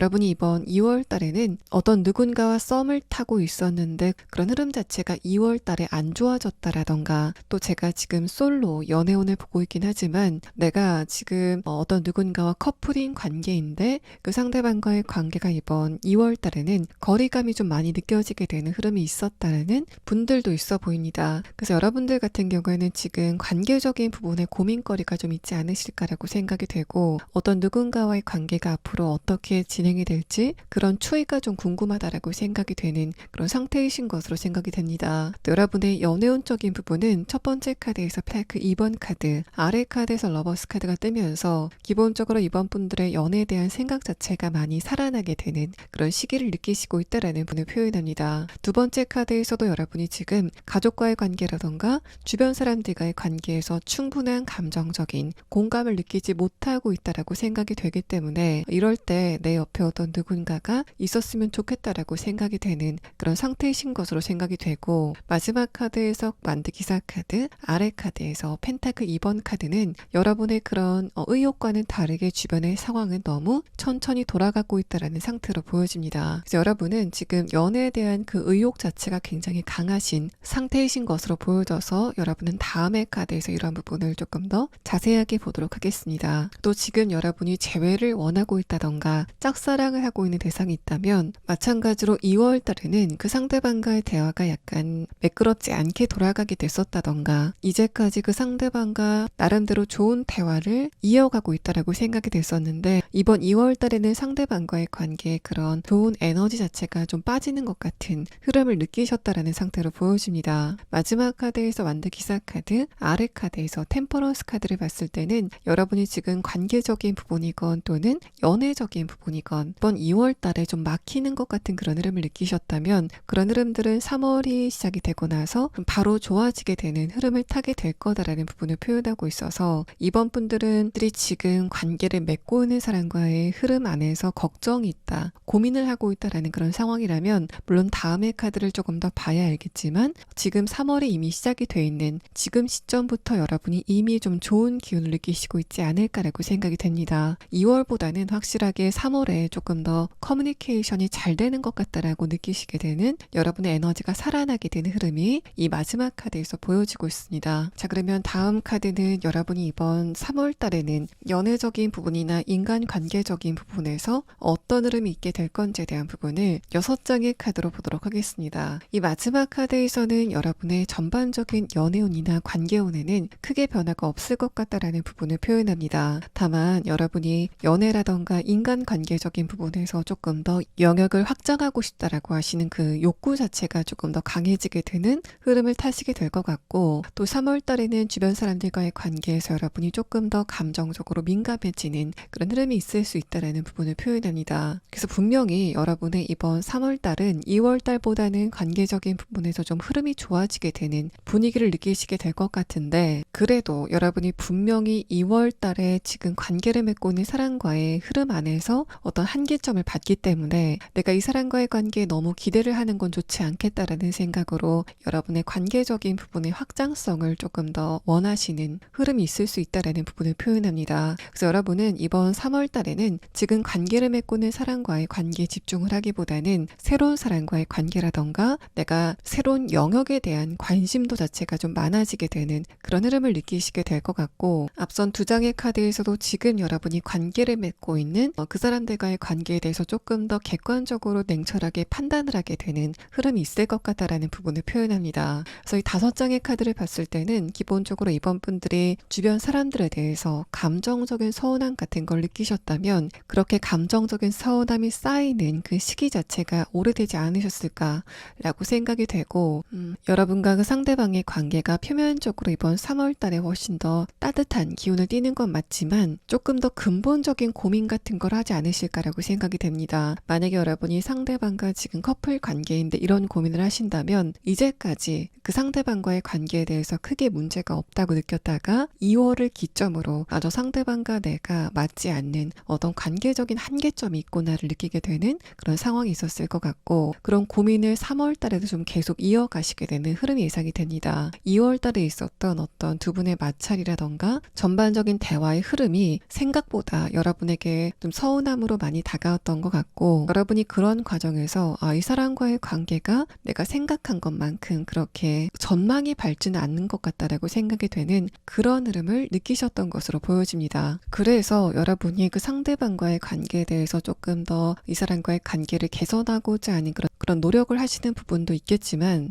여러분이 이번 2월 달에는 어떤 누군가와 썸을 타고 있었는데 그런 흐름 자체가 2월 달에 안 좋아졌다라던가 또 제가 지금 솔로 연애운을 보고 있긴 하지만 내가 지금 어떤 누군가와 커플인 관계인데 그 상대방과의 관계가 이번 2월 달에는 거리감이 좀 많이 느껴지게 되는 흐름이 있었다는 분들도 있어 보입니다. 그래서 여러분들 같은 경우에는 지금 관계적인 부분에 고민거리가 좀 있지 않으실까라고 생각이 되고 어떤 누군가와의 관계가 앞으로 어떻게 진행이 될지 그런 추이가 좀 궁금하다라고 생각이 되는 그런 상태이신 것으로 생각이 됩니다. 또 여러분의 연애운적인 부분은 첫 번째 카드에서 펜타클 2번 카드, 아래 카드에서 러버스 카드가 뜨면서 기본적으로 이번 분들의 연애에 대한 생각 자체가 많이 살아나게 되는 그런 시기를 느끼시고 있다라는 분을 표현합니다. 두 번째 카드에서도 여러분이 지금 가족과의 관계라던가 주변 사람들과의 관계에서 충분한 감정적인 공감을 느끼지 못하고 있다라고 생각이 되기 때문에 이럴 때 내 옆에 어떤 누군가가 있었으면 좋겠다라고 생각이 되는 그런 상태이신 것으로 생각이 되고 마지막 카드에서 만드기사 카드, 아래 카드에서 펜타클 2번 카드는 여러분의 그런 의욕과는 다르게 주변의 상황은 너무 천천히 돌아가고 있다라는 상태로 보여집니다. 그래서 여러분은 지금 연애에 대한 그 의욕 자체가 굉장히 강하신 상태이신 것으로 보여져서 여러분은 다음의 카드에서 이런 부분을 조금 더 자세하게 보도록 하겠습니다. 또 지금 여러분이 재회를 원하고 있다던가 짝사랑을 하고 있는 대상이 있다면 마찬가지로 2월 달에는 그 상대방과의 대화가 약간 매끄럽지 않게 돌아가게 됐었다던가 이제까지 그 상대방과 나름대로 좋은 대화를 이어가고 있다라고 생각이 됐었는데 이번 2월 달에는 상대방과의 관계에 그런 좋은 에너지 자체가 좀 빠지는 것 같은 흐름을 느끼셨다라는 상태로 보여집니다. 마지막 카드에서 완드기사 카드, 아래 카드에서 템퍼런스 카드를 봤을 때는 여러분이 지금 관계적인 부분이건 또는 연애적인 부분이건 이번 2월 달에 좀 막히는 것 같은 그런 흐름을 느끼셨다면 그런 흐름들은 3월이 시작이 되고 나서 바로 좋아지게 되는 흐름을 타게 될 거다라는 부분을 표현하고 있어서 이번 분들이 지금 관계를 맺고 있는 사람과의 흐름 안에서 걱정이 있다, 고민을 하고 있다라는 그런 상황이라면 물론 다음의 카드를 조금 더 봐야 알겠지만 지금 3월이 이미 시작이 돼 있는 지금 시점부터 여러분이 이미 좀 좋은 기운을 느끼시고 있지 않을까라고 생각이 됩니다. 2월보다는 확실하게 3월에 조금 더 커뮤니케이션이 잘 되는 것 같다라고 느끼시게 되는 여러분의 에너지가 살아나게 되는 흐름이 이 마지막 카드에서 보여지고 있습니다. 자, 그러면 다음 카드는 여러분이 이번 3월 달에는 연애적인 부분이나 인간관계적인 부분에서 어떤 흐름이 있게 될 건지에 대한 부분을 6장의 카드로 보도록 하겠습니다. 이 마지막 카드에서는 여러분의 전반적인 연애운이나 관계운에는 크게 변화가 없을 것 같다라는 부분을 표현합니다. 다만 여러분이 연애라던가 인간관계적인 관계적인 부분에서 조금 더 영역을 확장하고 싶다라고 하시는 그 욕구 자체가 조금 더 강해지게 되는 흐름을 타시게 될 것 같고, 또 3월 달에는 주변 사람들과의 관계에서 여러분이 조금 더 감정적으로 민감해지는 그런 흐름이 있을 수 있다라는 부분을 표현합니다. 그래서 분명히 여러분의 이번 3월 달은 2월 달보다는 관계적인 부분에서 좀 흐름이 좋아지게 되는 분위기를 느끼시게 될 것 같은데, 그래도 여러분이 분명히 2월 달에 지금 관계를 맺고 있는 사람과의 흐름 안에서 어떤 한계점을 봤기 때문에 내가 이 사람과의 관계에 너무 기대를 하는 건 좋지 않겠다라는 생각으로 여러분의 관계적인 부분의 확장성을 조금 더 원하시는 흐름이 있을 수 있다라는 부분을 표현합니다. 그래서 여러분은 이번 3월 달에는 지금 관계를 맺고 있는 사람과의 관계에 집중을 하기보다는 새로운 사람과의 관계라던가 내가 새로운 영역에 대한 관심도 자체가 좀 많아지게 되는 그런 흐름을 느끼시게 될 것 같고, 앞선 두 장의 카드에서도 지금 여러분이 관계를 맺고 있는 그 사람들과의 관계에 대해서 조금 더 객관적으로 냉철하게 판단을 하게 되는 흐름이 있을 것 같다라는 부분을 표현합니다. 그래서 이 5장의 카드를 봤을 때는 기본적으로 이번 분들이 주변 사람들에 대해서 감정적인 서운함 같은 걸 느끼셨다면, 그렇게 감정적인 서운함이 쌓이는 그 시기 자체가 오래되지 않으셨을까라고 생각이 되고, 여러분과 그 상대방의 관계가 표면적으로 이번 3월 달에 훨씬 더 따뜻한 기운을 띠는 건 맞지만 조금 더 근본적인 고민 같은 걸 하지 않으실까라고 생각이 됩니다. 만약에 여러분이 상대방과 지금 커플 관계인데 이런 고민을 하신다면 이제까지 그 상대방과의 관계에 대해서 크게 문제가 없다고 느꼈다가 2월을 기점으로 저 상대방과 내가 맞지 않는 어떤 관계적인 한계점이 있구나를 느끼게 되는 그런 상황이 있었을 것 같고, 그런 고민을 3월 달에도 좀 계속 이어가시게 되는 흐름이 예상이 됩니다. 2월 달에 있었던 어떤 두 분의 마찰이라던가 전반적인 대화의 흐름이 생각보다 여러분에게 좀 서운함으로 많이 다가왔던 것 같고, 여러분이 그런 과정에서 이 사람과의 관계가 내가 생각한 것만큼 그렇게 전망이 밝지는 않는 것 같다라고 생각이 되는 그런 흐름을 느끼셨던 것으로 보여집니다. 그래서 여러분이 그 상대방과의 관계에 대해서 조금 더 이 사람과의 관계를 개선하고자 하는 그런 노력을 하시는 부분도 있겠지만,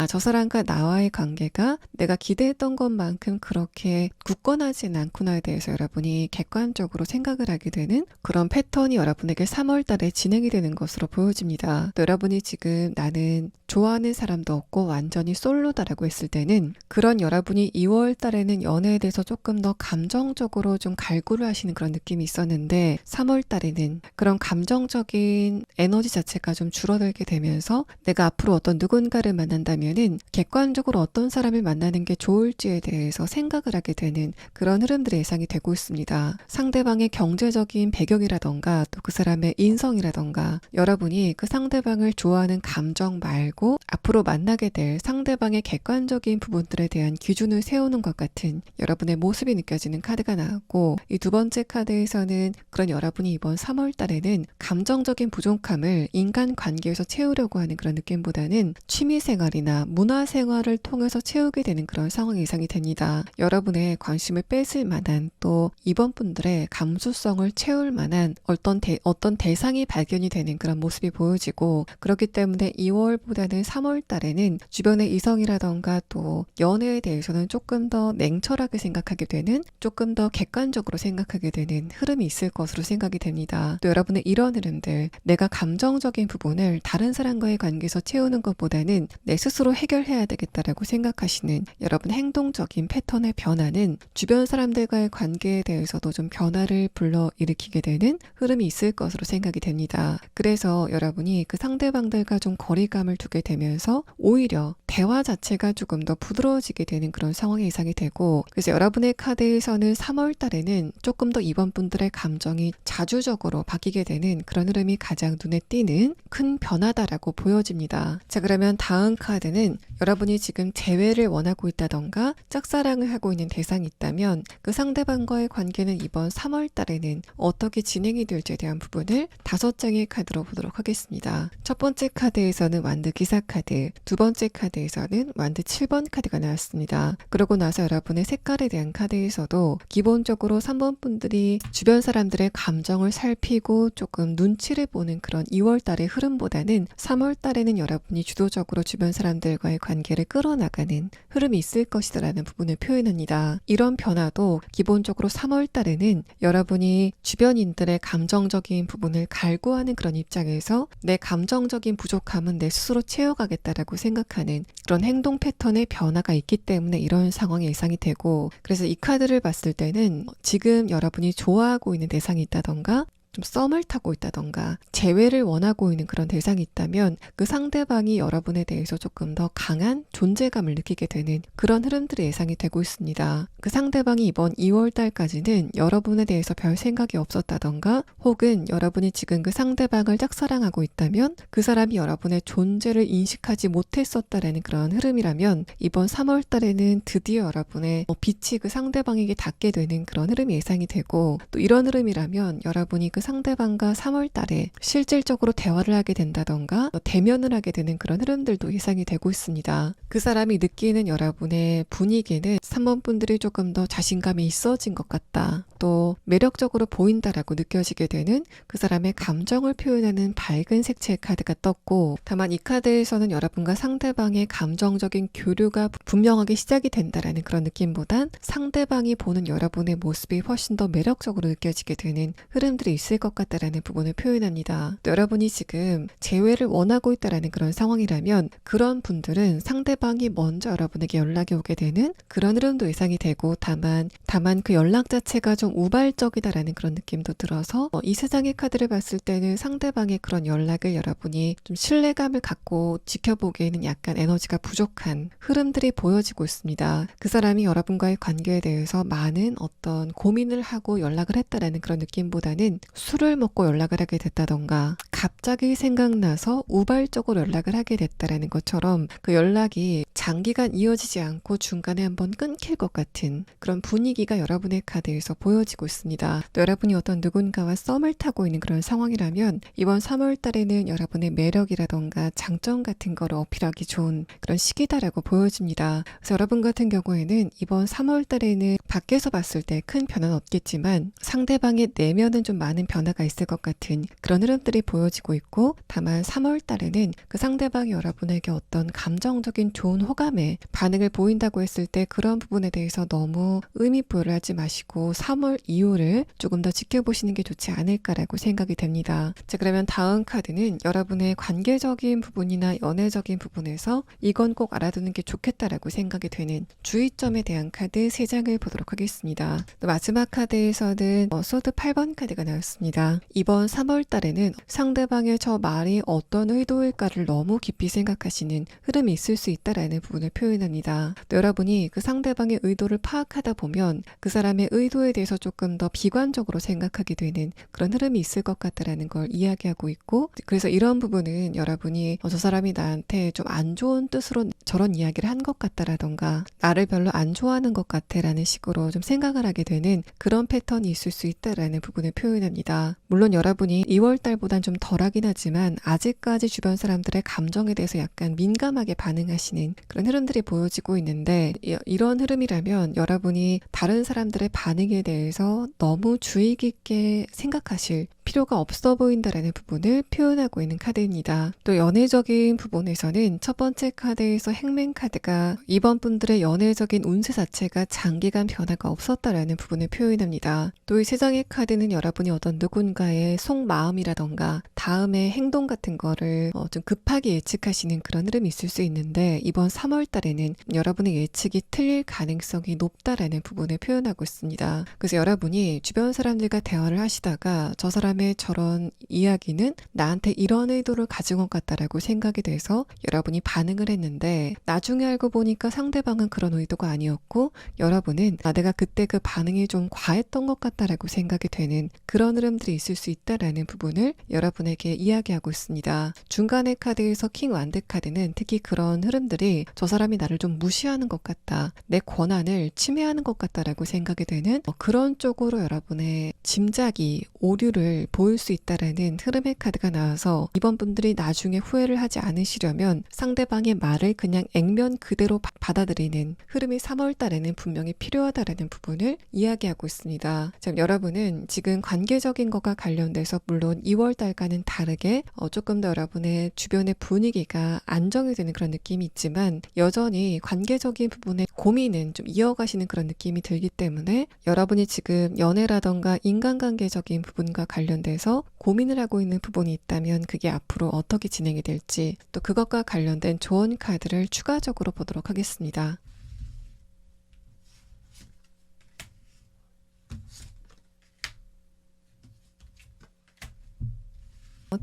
저 사람과 나와의 관계가 내가 기대했던 것만큼 그렇게 굳건하진 않구나에 대해서 여러분이 객관적으로 생각을 하게 되는 그런 패턴이 여러분에게 3월 달에 진행이 되는 것으로 보여집니다. 또 여러분이 지금 나는 좋아하는 사람도 없고 완전히 솔로다라고 했을 때는, 그런 여러분이 2월 달에는 연애에 대해서 조금 더 감정적으로 좀 갈구를 하시는 그런 느낌이 있었는데, 3월 달에는 그런 감정적인 에너지 자체가 좀 줄어들게 되면서 내가 앞으로 어떤 누군가를 만난다면은 객관적으로 어떤 사람을 만나는 게 좋을지에 대해서 생각을 하게 되는 그런 흐름들이 예상이 되고 있습니다. 상대방의 경제적인 배경이라던가 또 그 사람의 인성이라던가 여러분이 그 상대방을 좋아하는 감정 말고 앞으로 만나게 될 상대방의 객관적인 부분들에 대한 기준을 세우는 것 같은 여러분의 모습이 느껴지는 카드가 나왔고, 이 두 번째 카드에서는 그런 여러분이 이번 3월 달에는 감정적인 부족함을 인간관계에서 채우려고 하는 그런 느낌보다는 취미생활이나 문화생활을 통해서 채우게 되는 그런 상황이 예상이 됩니다. 여러분의 관심을 뺏을 만한, 또 이번 분들의 감수성을 채울 만한 어떤 대상이 발견이 되는 그런 모습이 보여지고, 그렇기 때문에 2월보다는 3월 달에는 주변의 이성이라던가 또 연애에 대해서는 조금 더 냉철하게 생각하게 되는, 조금 더 객관적으로 생각하게 되는 흐름이 있을 것으로 생각이 됩니다. 또 여러분의 이런 흐름들, 내가 감정적인 부분을 다른 사람과의 관계에서 채우는 것보다는 내 스스로 해결해야 되겠다라고 생각하시는 여러분 행동적인 패턴의 변화는 주변 사람들과의 관계에 대해서도 좀 변화를 불러일으키게 되는 흐름이 있을 것으로 생각이 됩니다. 그래서 여러분이 그 상대방들과 좀 거리감을 두게 되면서 오히려 대화 자체가 조금 더 부드러워지게 되는 그런 상황이 예상이 되고, 그래서 여러분의 카드에서는 3월 달에는 조금 더 이번 분들의 감정이 자주적으로 바뀌게 되는 그런 흐름이 가장 눈에 띄는 큰 변화다라고 보여집니다. 자, 그러면 다음 카드는 여러분이 지금 재회를 원하고 있다던가 짝사랑을 하고 있는 대상이 있다면 그 상대방과의 관계는 이번 3월 달에는 어떻게 진행이 될지에 대한 부분을 5장의 카드로 보도록 하겠습니다. 첫 번째 카드에서는 완드 기사 카드, 두 번째 카드 카드에서는 완드 7번 카드가 나왔습니다. 그러고 나서 여러분의 색깔에 대한 카드에서도 기본적으로 3번 분들이 주변 사람들의 감정을 살피고 조금 눈치를 보는 그런 2월달의 흐름보다는 3월달에는 여러분이 주도적으로 주변 사람들과의 관계를 끌어나가는 흐름이 있을 것이다라는 부분을 표현합니다. 이런 변화도 기본적으로 3월달에는 여러분이 주변인들의 감정적인 부분을 갈구하는 그런 입장에서 내 감정적인 부족함은 내 스스로 채워가겠다라고 생각하는 그런 행동 패턴의 변화가 있기 때문에 이런 상황이 예상이 되고, 그래서 이 카드를 봤을 때는 지금 여러분이 좋아하고 있는 대상이 있다던가 좀 썸을 타고 있다던가 재회를 원하고 있는 그런 대상이 있다면 그 상대방이 여러분에 대해서 조금 더 강한 존재감을 느끼게 되는 그런 흐름들이 예상이 되고 있습니다. 그 상대방이 이번 2월 달까지는 여러분에 대해서 별 생각이 없었다던가 혹은 여러분이 지금 그 상대방을 짝사랑하고 있다면 그 사람이 여러분의 존재를 인식하지 못했었다라는 그런 흐름이라면 이번 3월 달에는 드디어 여러분의 빛이 그 상대방에게 닿게 되는 그런 흐름이 예상이 되고, 또 이런 흐름이라면 여러분이 그 상대방과 3월 달에 실질적으로 대화를 하게 된다던가 대면을 하게 되는 그런 흐름들도 예상이 되고 있습니다. 그 사람이 느끼는 여러분의 분위기는 3번 분들이 조금 더 자신감이 있어진 것 같다, 또 매력적으로 보인다라고 느껴지게 되는 그 사람의 감정을 표현하는 밝은 색채의 카드가 떴고, 다만 이 카드에서는 여러분과 상대방의 감정적인 교류가 분명하게 시작이 된다라는 그런 느낌보단 상대방이 보는 여러분의 모습이 훨씬 더 매력적으로 느껴지게 되는 흐름들이 있을 것 같다라는 부분을 표현합니다. 또 여러분이 지금 재회를 원하고 있다라는 그런 상황이라면 그런 분들은 상대방이 먼저 여러분에게 연락이 오게 되는 그런 흐름도 예상이 되고, 다만 그 연락 자체가 좀 우발적이다라는 그런 느낌도 들어서 이 세상의 카드를 봤을 때는 상대방의 그런 연락을 여러분이 좀 신뢰감을 갖고 지켜보기에는 약간 에너지가 부족한 흐름들이 보여지고 있습니다. 그 사람이 여러분과의 관계에 대해서 많은 어떤 고민을 하고 연락을 했다라는 그런 느낌보다는 술을 먹고 연락을 하게 됐다던가 갑자기 생각나서 우발적으로 연락을 하게 됐다라는 것처럼 그 연락이 장기간 이어지지 않고 중간에 한번 끊길 것 같은 그런 분위기가 여러분의 카드에서 보여지고 있습니다. 또 여러분이 어떤 누군가와 썸을 타고 있는 그런 상황이라면 이번 3월 달에는 여러분의 매력이라던가 장점 같은 거를 어필하기 좋은 그런 시기다라고 보여집니다. 그래서 여러분 같은 경우에는 이번 3월 달에는 밖에서 봤을 때 큰 변화는 없겠지만 상대방의 내면은 좀 많은 변화가 있을 것 같은 그런 흐름들이 보여지고 있고, 다만 3월 달에는 그 상대방이 여러분에게 어떤 감정적인 좋은 호감의 반응을 보인다고 했을 때 그런 부분에 대해서 너무 의미부여를 하지 마시고 3월 이후를 조금 더 지켜보시는 게 좋지 않을까라고 생각이 됩니다. 자, 그러면 다음 카드는 여러분의 관계적인 부분이나 연애적인 부분에서 이건 꼭 알아두는 게 좋겠다라고 생각이 되는 주의점에 대한 카드 3장을 보도록 하겠습니다. 또 마지막 카드에서는 소드 8번 카드가 나왔습니다. 이번 3월 달에는 상대방의 저 말이 어떤 의도일까를 너무 깊이 생각하시는 흐름이 있을 수 있다라는 부분을 표현합니다. 또 여러분이 그 상대방의 의도를 파악하다 보면 그 사람의 의도에 대해서 조금 더 비관적으로 생각하게 되는 그런 흐름이 있을 것 같다라는 걸 이야기하고 있고, 그래서 이런 부분은 여러분이 저 사람이 나한테 좀 안 좋은 뜻으로 저런 이야기를 한 것 같다라던가 나를 별로 안 좋아하는 것 같아라는 식으로 좀 생각을 하게 되는 그런 패턴이 있을 수 있다라는 부분을 표현합니다. 물론 여러분이 2월 달보단 좀 덜하긴 하지만 아직까지 주변 사람들의 감정에 대해서 약간 민감하게 반응하시는 그런 흐름들이 보여지고 있는데, 이런 흐름이라면 여러분이 다른 사람들의 반응에 대해서 너무 주의 깊게 생각하실 필요가 없어 보인다라는 부분을 표현하고 있는 카드입니다. 또 연애적인 부분에서는 첫 번째 카드에서 행맨 카드가 이번 분들의 연애적인 운세 자체가 장기간 변화가 없었다라는 부분을 표현합니다. 또 이 세 장의 카드는 여러분이 어떤 누군가의 속마음이라던가 다음의 행동 같은 거를 좀 급하게 예측하시는 그런 흐름이 있을 수 있는데, 이번 3월 달에는 여러분의 예측이 틀릴 가능성이 높다라는 부분을 표현하고 있습니다. 그래서 여러분이 주변 사람들과 대화를 하시다가 저 사람의 저런 이야기는 나한테 이런 의도를 가진 것 같다라고 생각이 돼서 여러분이 반응을 했는데 나중에 알고 보니까 상대방은 그런 의도가 아니었고 여러분은 내가 그때 그 반응이 좀 과했던 것 같다라고 생각이 되는 그런 흐름들이 있을 수 있다라는 부분을 여러분에게 이야기하고 있습니다. 중간의 카드에서 킹 완드 카드는 특히 그런 흐름들이 저 사람이 나를 좀 무시하는 것 같다, 내 권한을 침해하는 것 같다라고 생각이 되는 그런 쪽으로 여러분의 짐작이 오류를 보일 수 있다라는 흐름의 카드가 나와서 이번 분들이 나중에 후회를 하지 않으시려면 상대방의 말을 그냥 액면 그대로 받아들이는 흐름이 3월 달에는 분명히 필요하다라는 부분을 이야기하고 있습니다. 자, 여러분은 지금 관계적인 것과 관련돼서 물론 2월 달과는 다르게 조금 더 여러분의 주변의 분위기가 안정이 되는 그런 느낌이 있지만 여전히 관계적인 부분에 고민은 좀 이어가시는 그런 느낌이 들기 때문에 여러분이 지금 연애라던가 인간관계적인 부분과 관련돼서 고민을 하고 있는 부분이 있다면 그게 앞으로 어떻게 진행이 될지 또 그것과 관련된 조언 카드를 추가적으로 보도록 하겠습니다.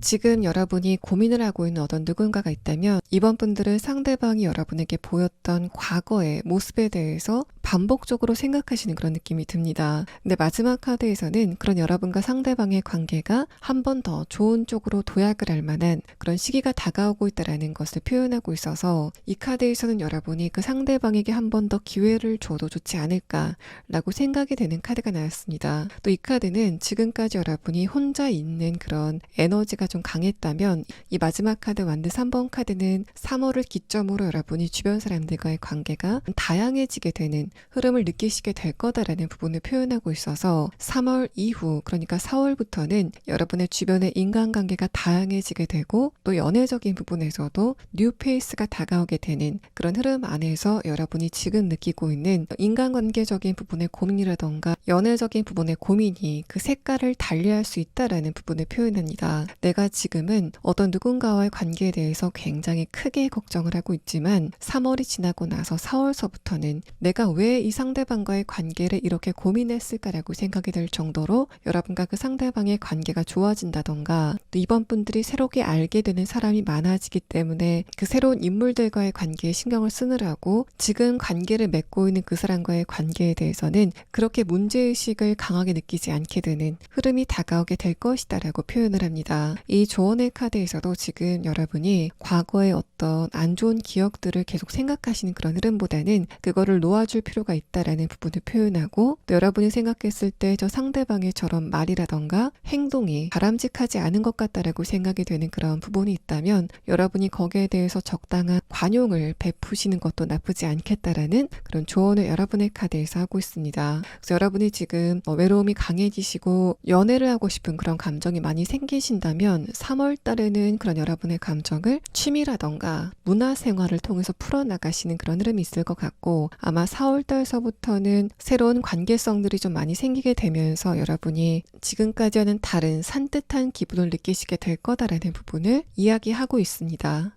지금 여러분이 고민을 하고 있는 어떤 누군가가 있다면 이번 분들은 상대방이 여러분에게 보였던 과거의 모습에 대해서 반복적으로 생각하시는 그런 느낌이 듭니다. 근데 마지막 카드에서는 그런 여러분과 상대방의 관계가 한 번 더 좋은 쪽으로 도약을 할 만한 그런 시기가 다가오고 있다는 것을 표현하고 있어서 이 카드에서는 여러분이 그 상대방에게 한 번 더 기회를 줘도 좋지 않을까라고 생각이 되는 카드가 나왔습니다. 또 이 카드는 지금까지 여러분이 혼자 있는 그런 에너지가 좀 강했다면 이 마지막 카드 완드 3번 카드는 3월을 기점으로 여러분이 주변 사람들과의 관계가 다양해지게 되는 흐름을 느끼시게 될 거다라는 부분을 표현하고 있어서 3월 이후 그러니까 4월부터는 여러분의 주변의 인간관계가 다양해지게 되고 또 연애적인 부분에서도 뉴 페이스가 다가오게 되는 그런 흐름 안에서 여러분이 지금 느끼고 있는 인간관계적인 부분의 고민이라던가 연애적인 부분의 고민이 그 색깔을 달리할 수 있다라는 부분을 표현합니다. 내가 지금은 어떤 누군가와의 관계에 대해서 굉장히 크게 걱정을 하고 있지만 3월이 지나고 나서 4월서부터는 내가 왜 이 상대방과의 관계를 이렇게 고민했을까라고 생각이 들 정도로 여러분과 그 상대방의 관계가 좋아진다던가 또 이번 분들이 새롭게 알게 되는 사람이 많아지기 때문에 그 새로운 인물들과의 관계에 신경을 쓰느라고 지금 관계를 맺고 있는 그 사람과의 관계에 대해서는 그렇게 문제의식을 강하게 느끼지 않게 되는 흐름이 다가오게 될 것이다라고 표현을 합니다. 이 조언의 카드에서도 지금 여러분이 과거의 어떤 안 좋은 기억들을 계속 생각하시는 그런 흐름보다는 그거를 놓아줄 필요가 있다라는 부분을 표현하고 또 여러분이 생각했을 때 저 상대방의 저런 말이라던가 행동이 바람직하지 않은 것 같다라고 생각이 되는 그런 부분이 있다면 여러분이 거기에 대해서 적당한 관용을 베푸시는 것도 나쁘지 않겠다라는 그런 조언을 여러분의 카드에서 하고 있습니다. 그래서 여러분이 지금 외로움이 강해지시고 연애를 하고 싶은 그런 감정이 많이 생기신다면 3월 달에는 그런 여러분의 감정을 취미라던가 문화생활을 통해서 풀어나가시는 그런 흐름이 있을 것 같고 아마 4월 달서부터는 새로운 관계성들이 좀 많이 생기게 되면서 여러분이 지금까지와는 다른 산뜻한 기분을 느끼시게 될 거다라는 부분을 이야기하고 있습니다.